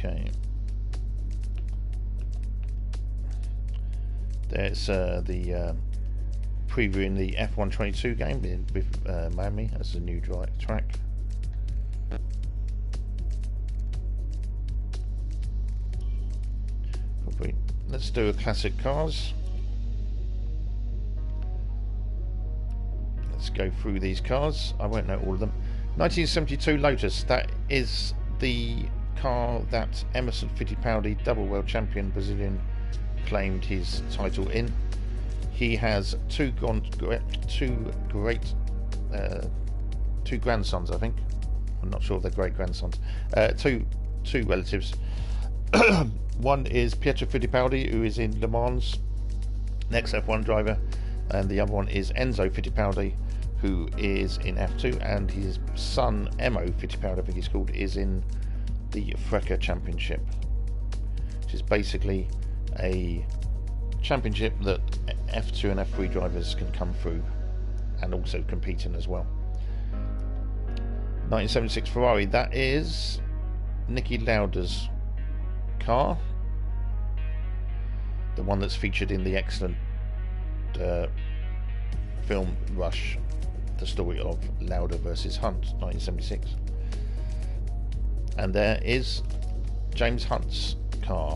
Okay. There's the previewing the F122 game with Miami as a new track. Let's do a classic cars. Let's go through these cars. I won't know all of them. 1972 Lotus. That is the car that Emerson Fittipaldi, double world champion Brazilian, claimed his title in. He has two grandsons, I think. I'm not sure if they're great grandsons. Two relatives. One is Pietro Fittipaldi, who is in Le Mans, next F1 driver, and the other one is Enzo Fittipaldi, who is in F2, and his son Emo Fittipaldi, I think he's called, is in the FRECA Championship, which is basically a championship that F2 and F3 drivers can come through and also compete in as well. 1976 Ferrari, that is Niki Lauda's car, the one that's featured in the excellent film Rush, the story of Lauda versus Hunt, 1976. And there is James Hunt's car,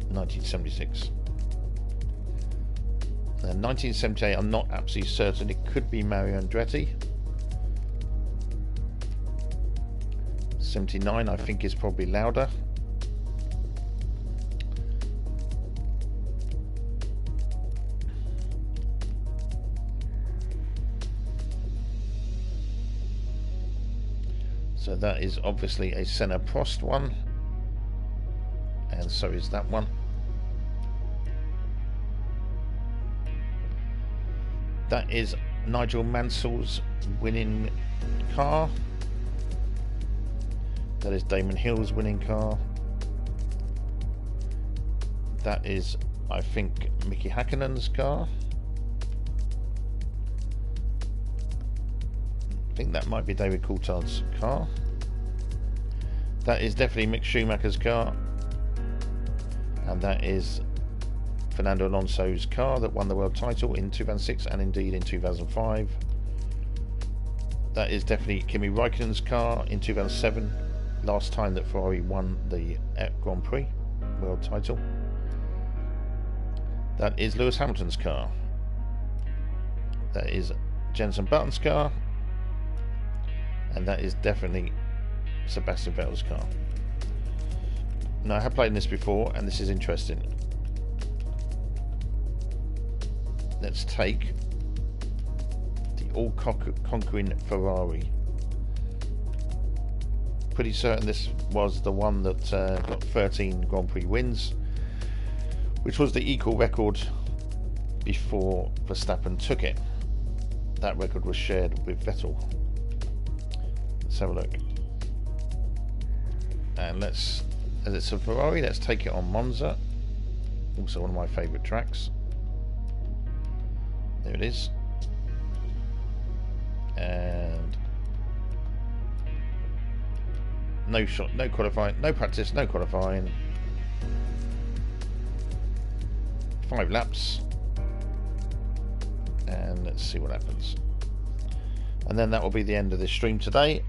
1976. And 1978, I'm not absolutely certain, it could be Mario Andretti. 79, I think, is probably Lauda. So that is obviously a Senna Prost one, and so is that one. That is Nigel Mansell's winning car. That is Damon Hill's winning car. That is, I think, Miki Häkkinen's car. I think that might be David Coulthard's car. That is definitely Mick Schumacher's car. And that is Fernando Alonso's car that won the world title in 2006 and indeed in 2005. That is definitely Kimi Räikkönen's car in 2007, last time that Ferrari won the Grand Prix world title. That is Lewis Hamilton's car. That is Jenson Button's car. And that is definitely Sebastian Vettel's car. Now, I have played in this before, and this is interesting. Let's take the all-conquering Ferrari. Pretty certain this was the one that got 13 Grand Prix wins, which was the equal record before Verstappen took it. That record was shared with Vettel. Let's have a look. And as it's a Ferrari, let's take it on Monza. Also one of my favourite tracks. There it is. And no shot, no qualifying, no practice, no qualifying. 5 laps. And let's see what happens. And then that will be the end of this stream today.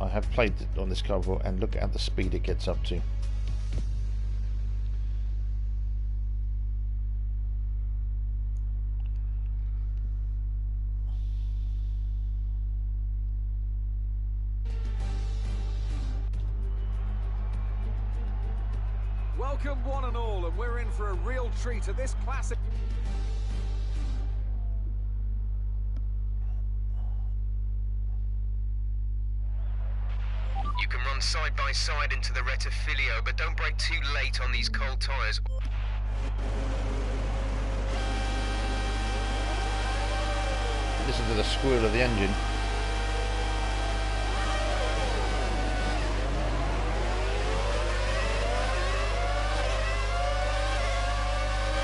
I have played on this car before, and look at the speed it gets up to. Welcome one and all, and we're in for a real treat at this classic. You can run side by side into the Rettifilio, but don't brake too late on these cold tyres. Listen to the squeal of the engine.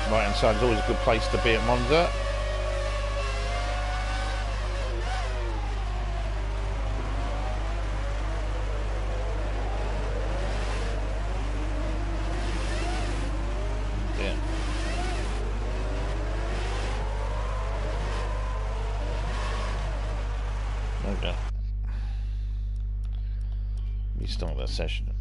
Right, right-hand side is always a good place to be at Monza. Okay. We start that session.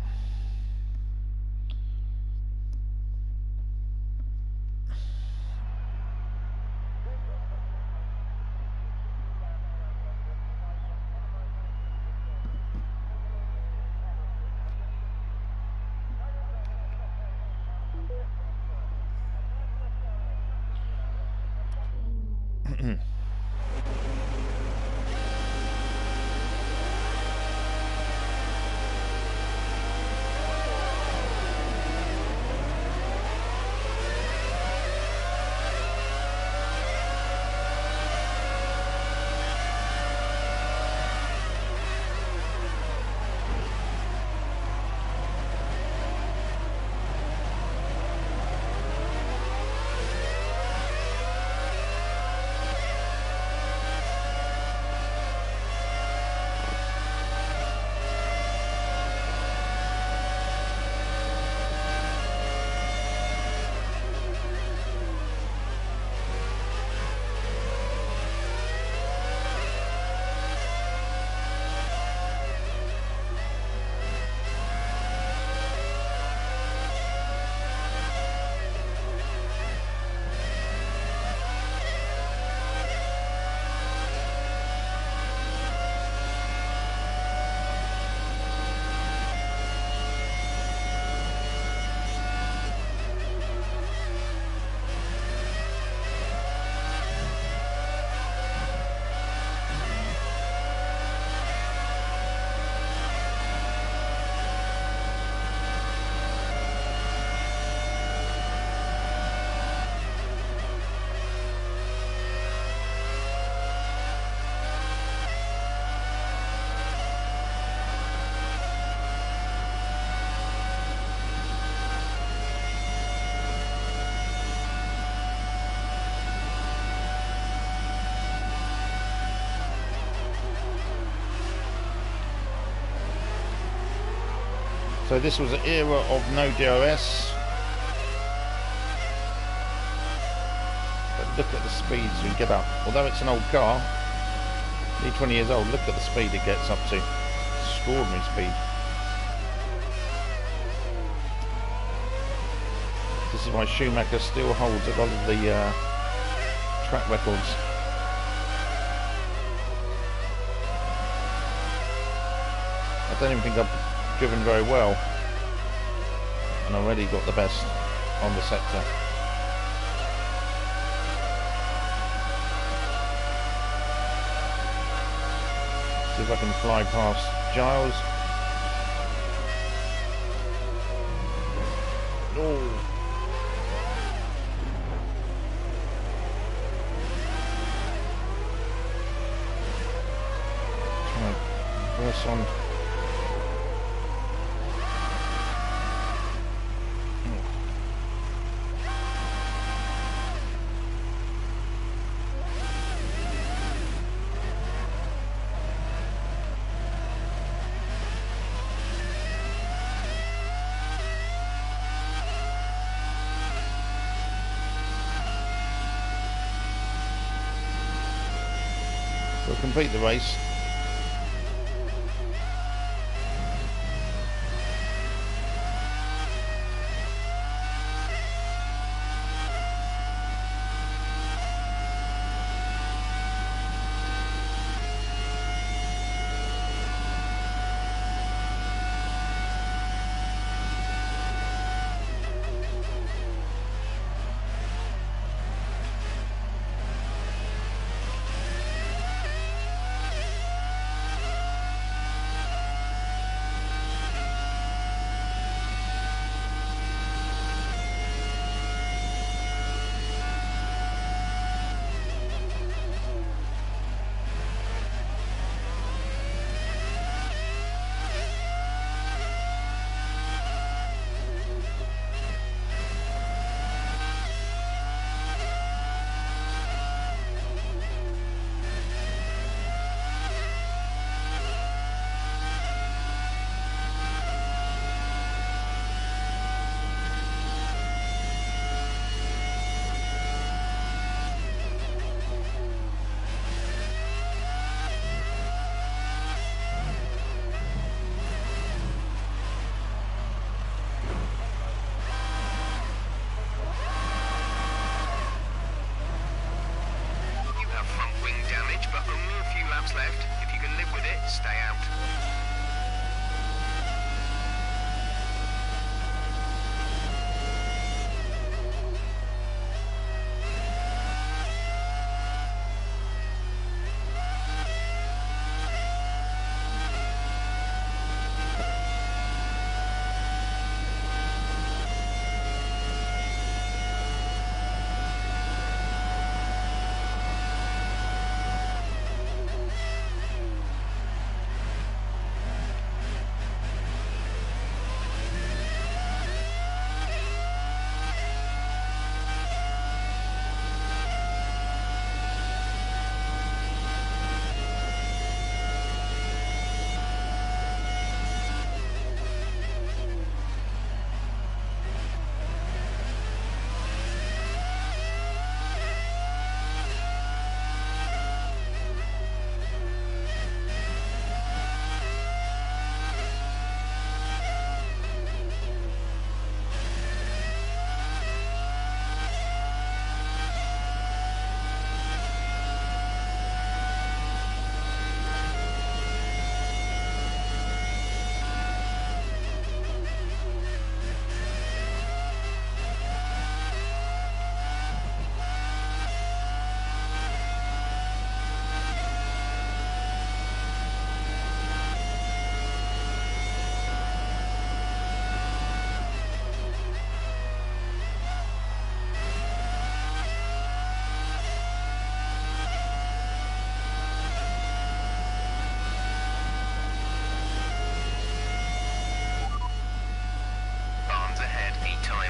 So this was an era of no DRS. But look at the speeds we get up. Although it's an old car, nearly 20 years old, look at the speed it gets up to. Extraordinary speed. This is why Schumacher still holds a lot of the track records. I don't even think I've driven very well and already got the best on the sector. See if I can fly past Giles. Oh. Try and press on. We'll complete the race. pit, stay out.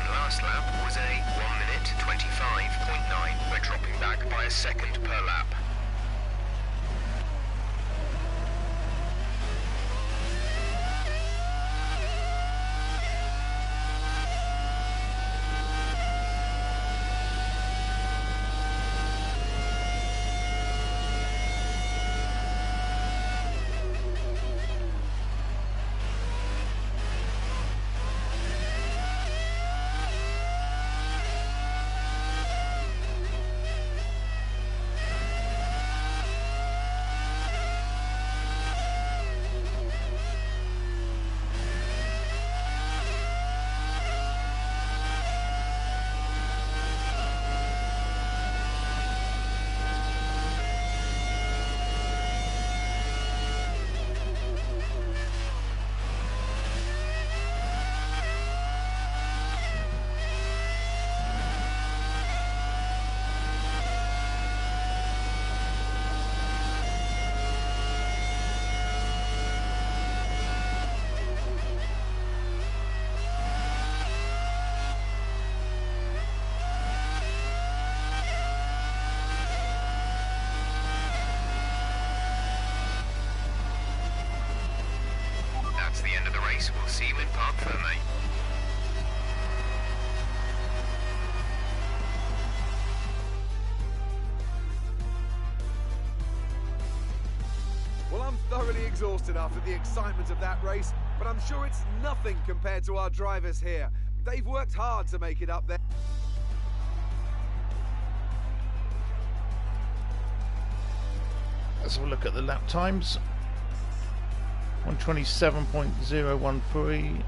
Last lap was a 1 minute 25.9. We're dropping back by a second per lap. That's the end of the race. We'll see you in Parc Fermé. Well, I'm thoroughly exhausted after the excitement of that race, but I'm sure it's nothing compared to our drivers here. They've worked hard to make it up there. Let's have a look at the lap times. 127.013.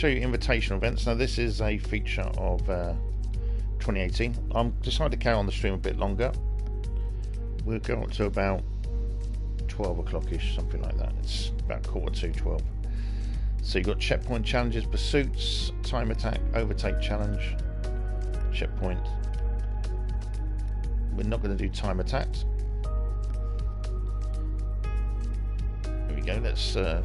show you invitational events. Now this is a feature of 2018. I'm decided to carry on the stream a bit longer. We'll go up to about 12 o'clock-ish, something like that. It's about 11:45. So you've got checkpoint challenges, pursuits, time attack, overtake challenge, checkpoint. We're not going to do time attacks. Here we go. Let's do. Let's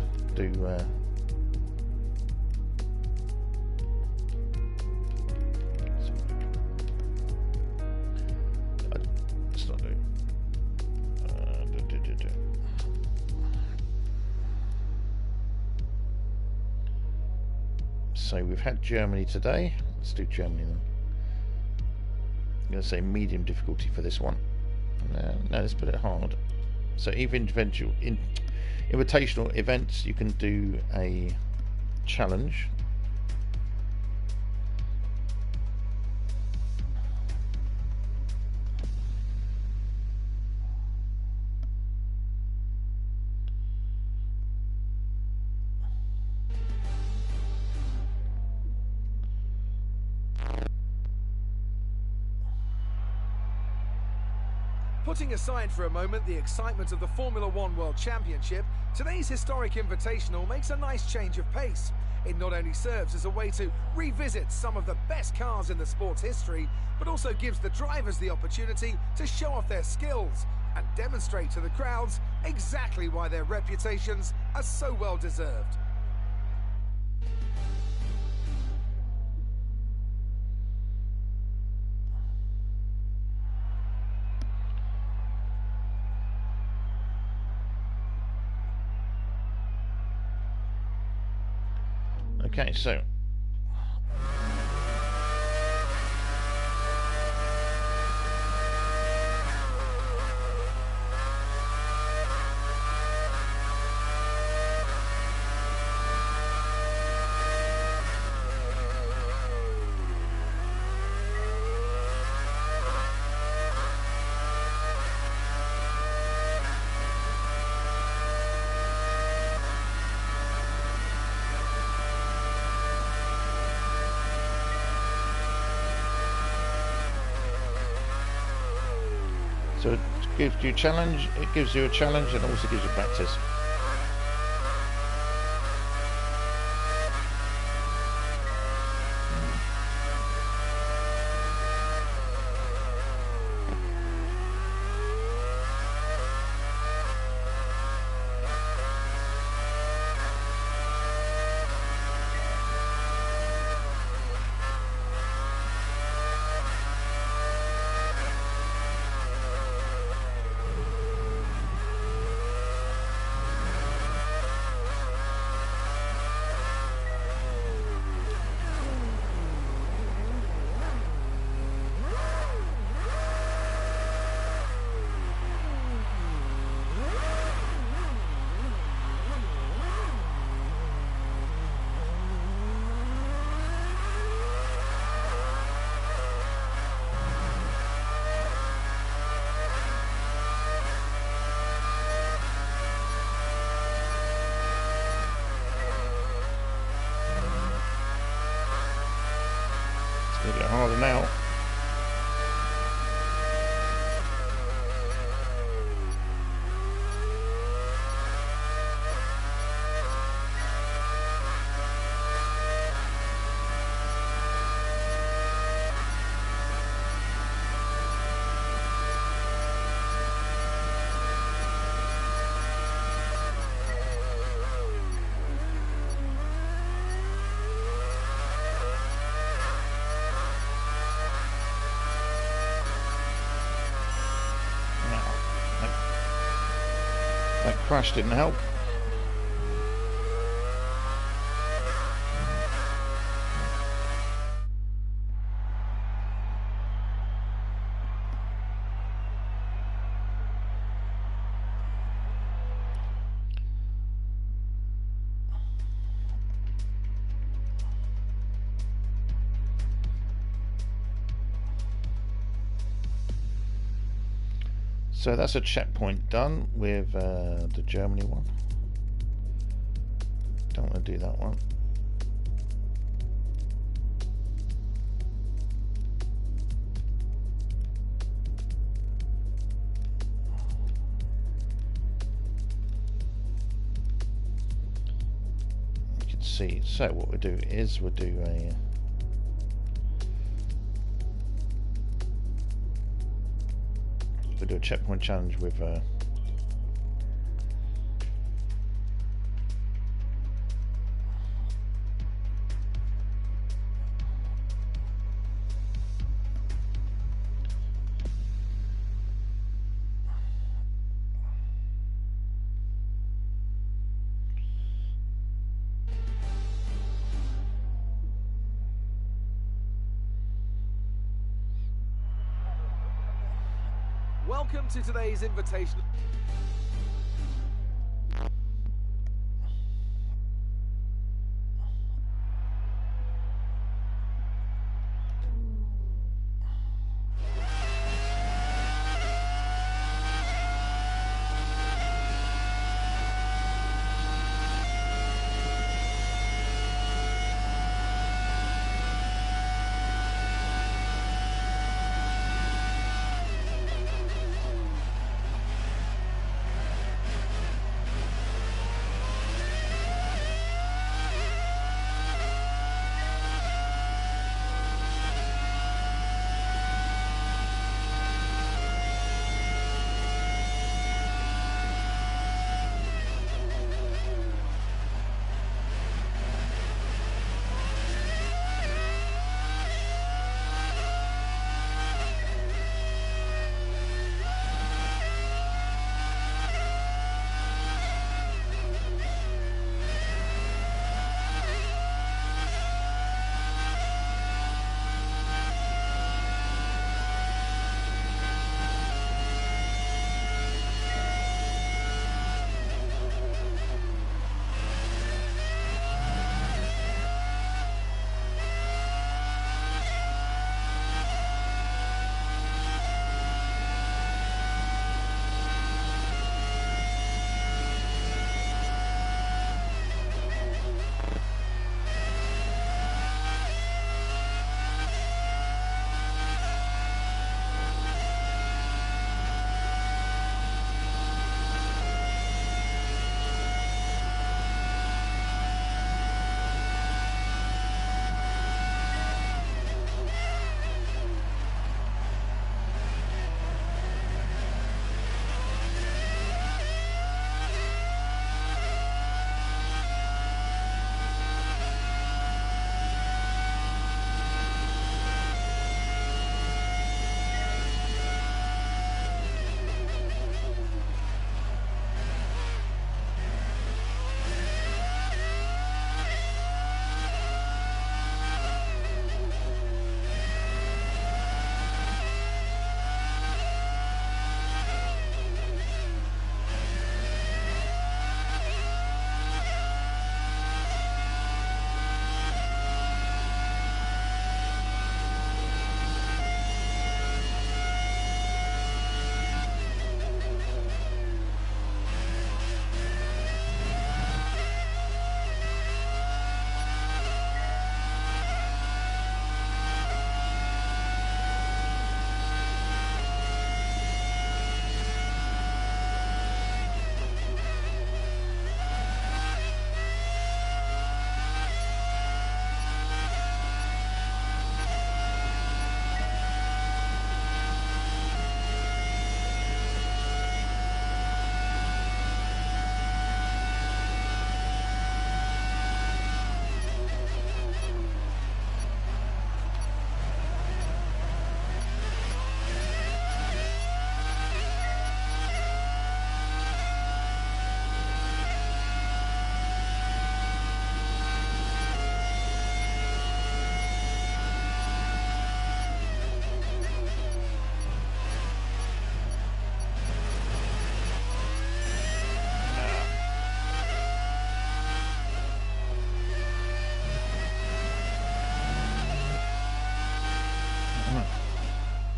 not do. So we've had Germany today. Let's do Germany then. I'm going to say medium difficulty for this one. No, let's put it hard. So even invitational events, you can do a challenge. Putting aside for a moment the excitement of the Formula One World Championship, today's historic invitational makes a nice change of pace. It not only serves as a way to revisit some of the best cars in the sport's history, but also gives the drivers the opportunity to show off their skills and demonstrate to the crowds exactly why their reputations are so well deserved. Okay, so it gives you a challenge, it gives you a challenge and also gives you practice. It's going to get harder now. That crash didn't help. So that's a checkpoint done with the Germany one. Don't want to do that one. see. So what we'll do is we'll do a checkpoint challenge with Welcome to today's invitation.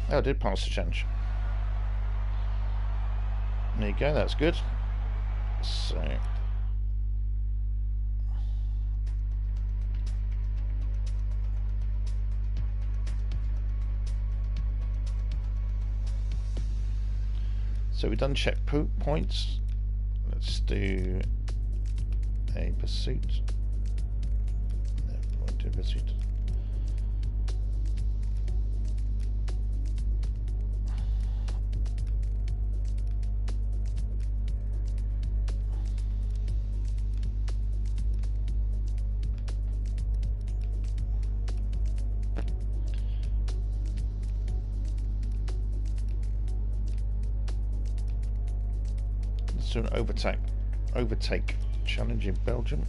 Oh, I did pass the challenge. There you go, that's good. So we've done checkpoints. Let's do a pursuit. Diversity. Let's do an overtake challenge in Belgium.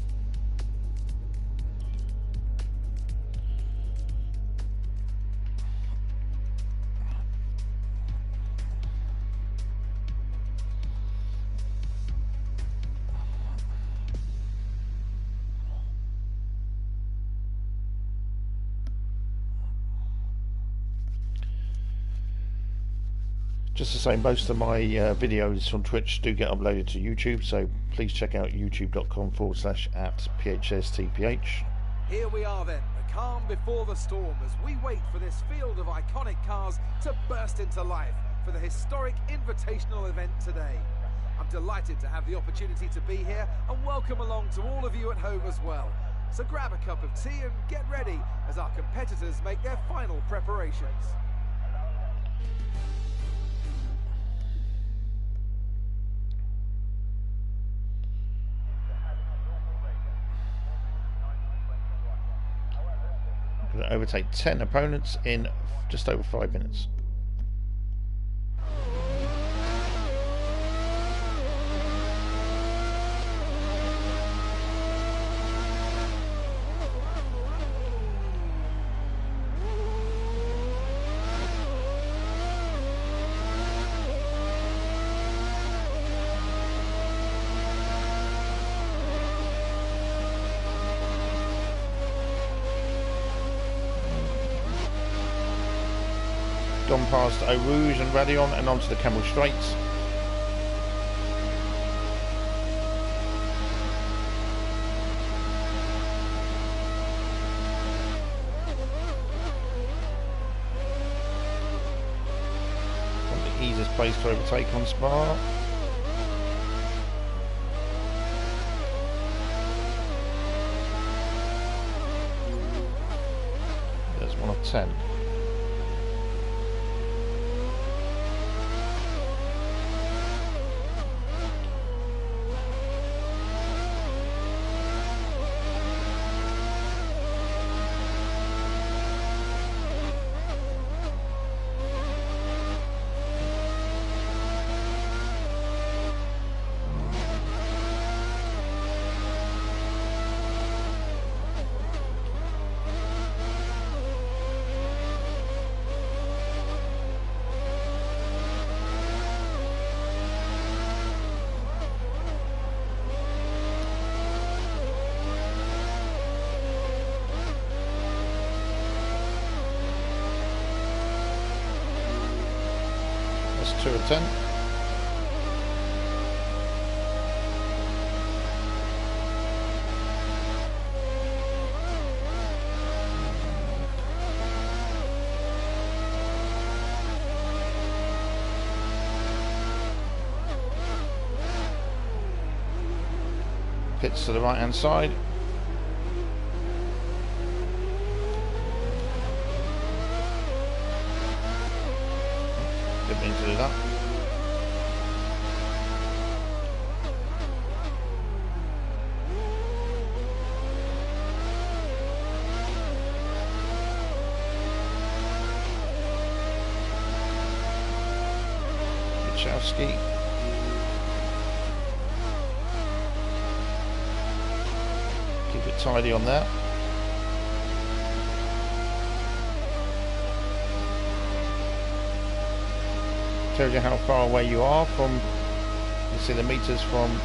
Just to say, most of my videos on Twitch do get uploaded to YouTube, so please check out youtube.com/@phstph. Here we are then, the calm before the storm, as we wait for this field of iconic cars to burst into life for the historic invitational event today. I'm delighted to have the opportunity to be here and welcome along to all of you at home as well. So grab a cup of tea and get ready as our competitors make their final preparations. Going to overtake 10 opponents in just over 5 minutes. Gone past Eau Rouge and Raidillon and onto the Camel Straits. Not the easiest place to overtake on Spa. There's one of 10. That's 2 of 10. Pits to the right hand side. Didn't mean to do that. Wachowski. Keep it tidy on that. Tells you how far away you are from, you see the meters from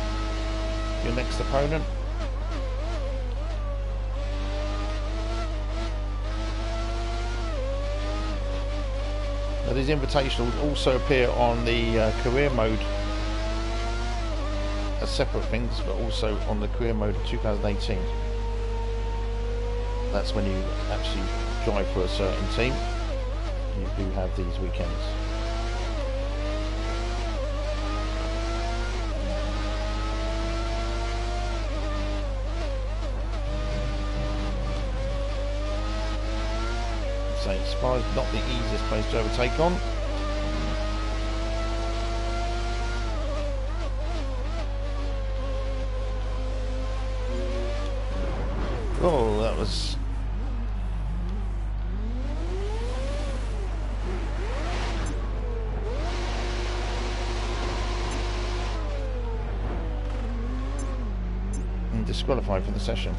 your next opponent. Now these invitationals also appear on the career mode as separate things, but also on the career mode 2018. That's when you actually drive for a certain team. You do have these weekends. say, Spa's not the easiest place to overtake on. Oh, that was... and disqualified for the session.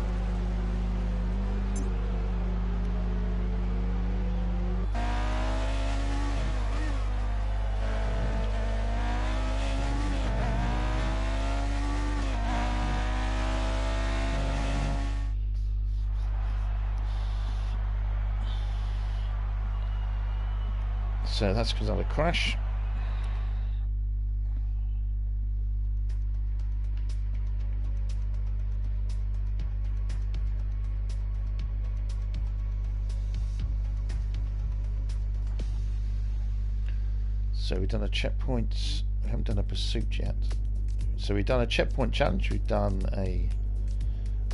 So that's because I had a crash. So we've done a checkpoint. We haven't done a pursuit yet. So we've done a checkpoint challenge. We've done a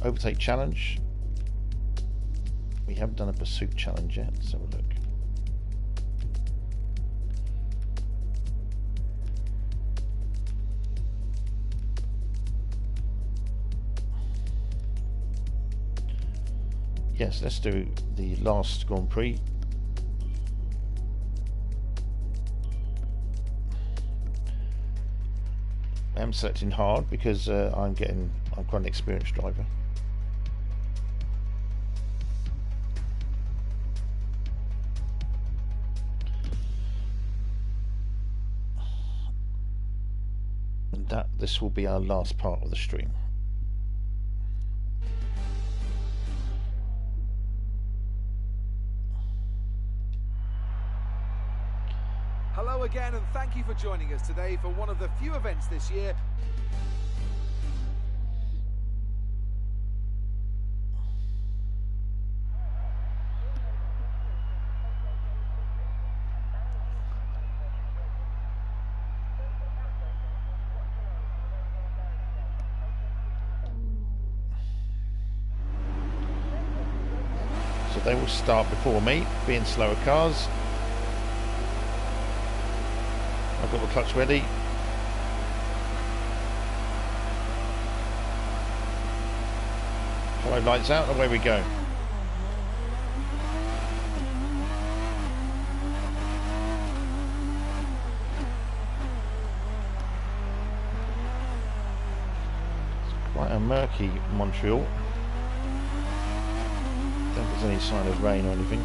overtake challenge. We haven't done a pursuit challenge yet. Let's have a look. Yes, let's do the last Grand Prix. I'm selecting hard because I'm quite an experienced driver. And this will be our last part of the stream. Hello again, and thank you for joining us today for one of the few events this year. So they will start before me, being slower cars. I've got the clutch ready. Drive lights out, away we go. It's quite a murky Montreal. Don't think there's any sign of rain or anything.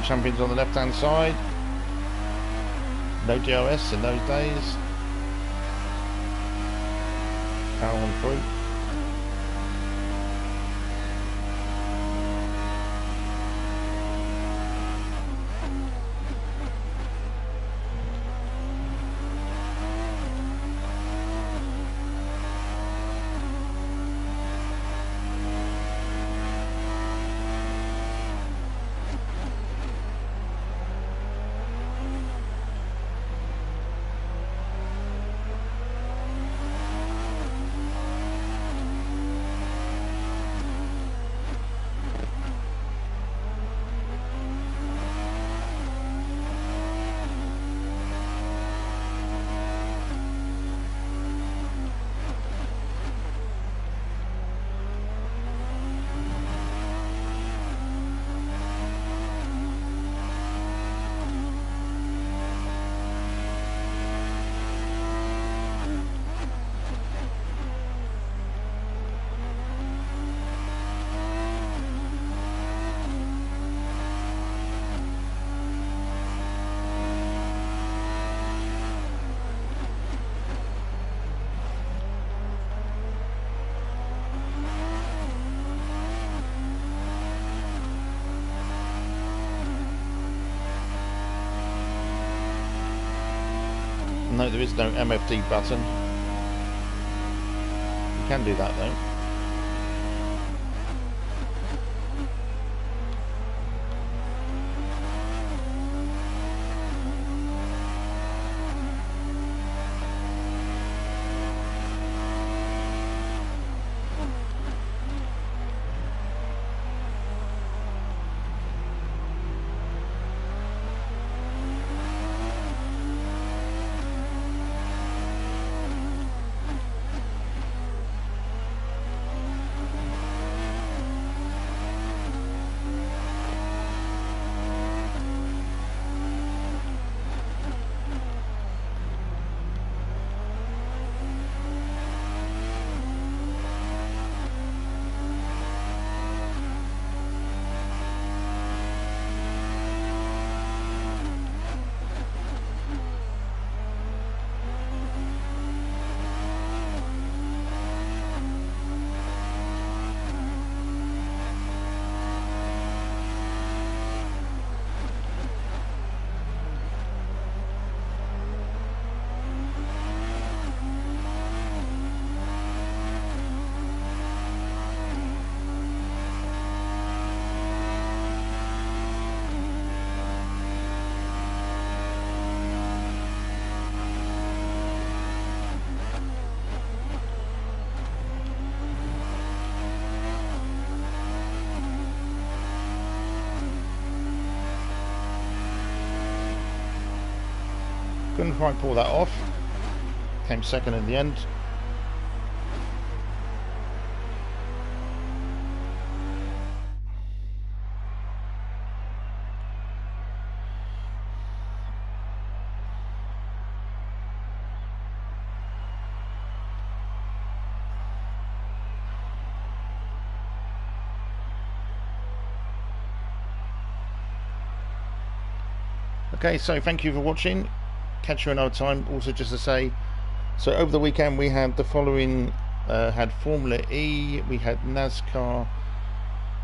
Champions on the left hand side. No DRS in those days. Power on through. there is no MFD button. You can do that though. Couldn't quite pull that off. Came second in the end. Okay, so thank you for watching. Catch you another time. Also, just to say, so over the weekend we had the following: had Formula E, we had NASCAR,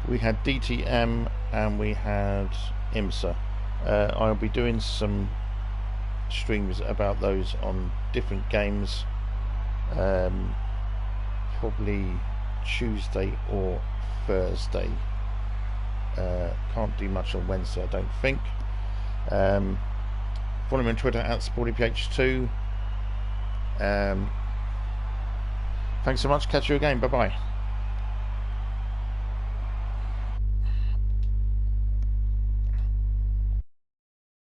we had DTM, and we had IMSA. I'll be doing some streams about those on different games, probably Tuesday or Thursday. Can't do much on Wednesday, I don't think. Follow me on Twitter at SportyPH2. Thanks so much. Catch you again. Bye bye.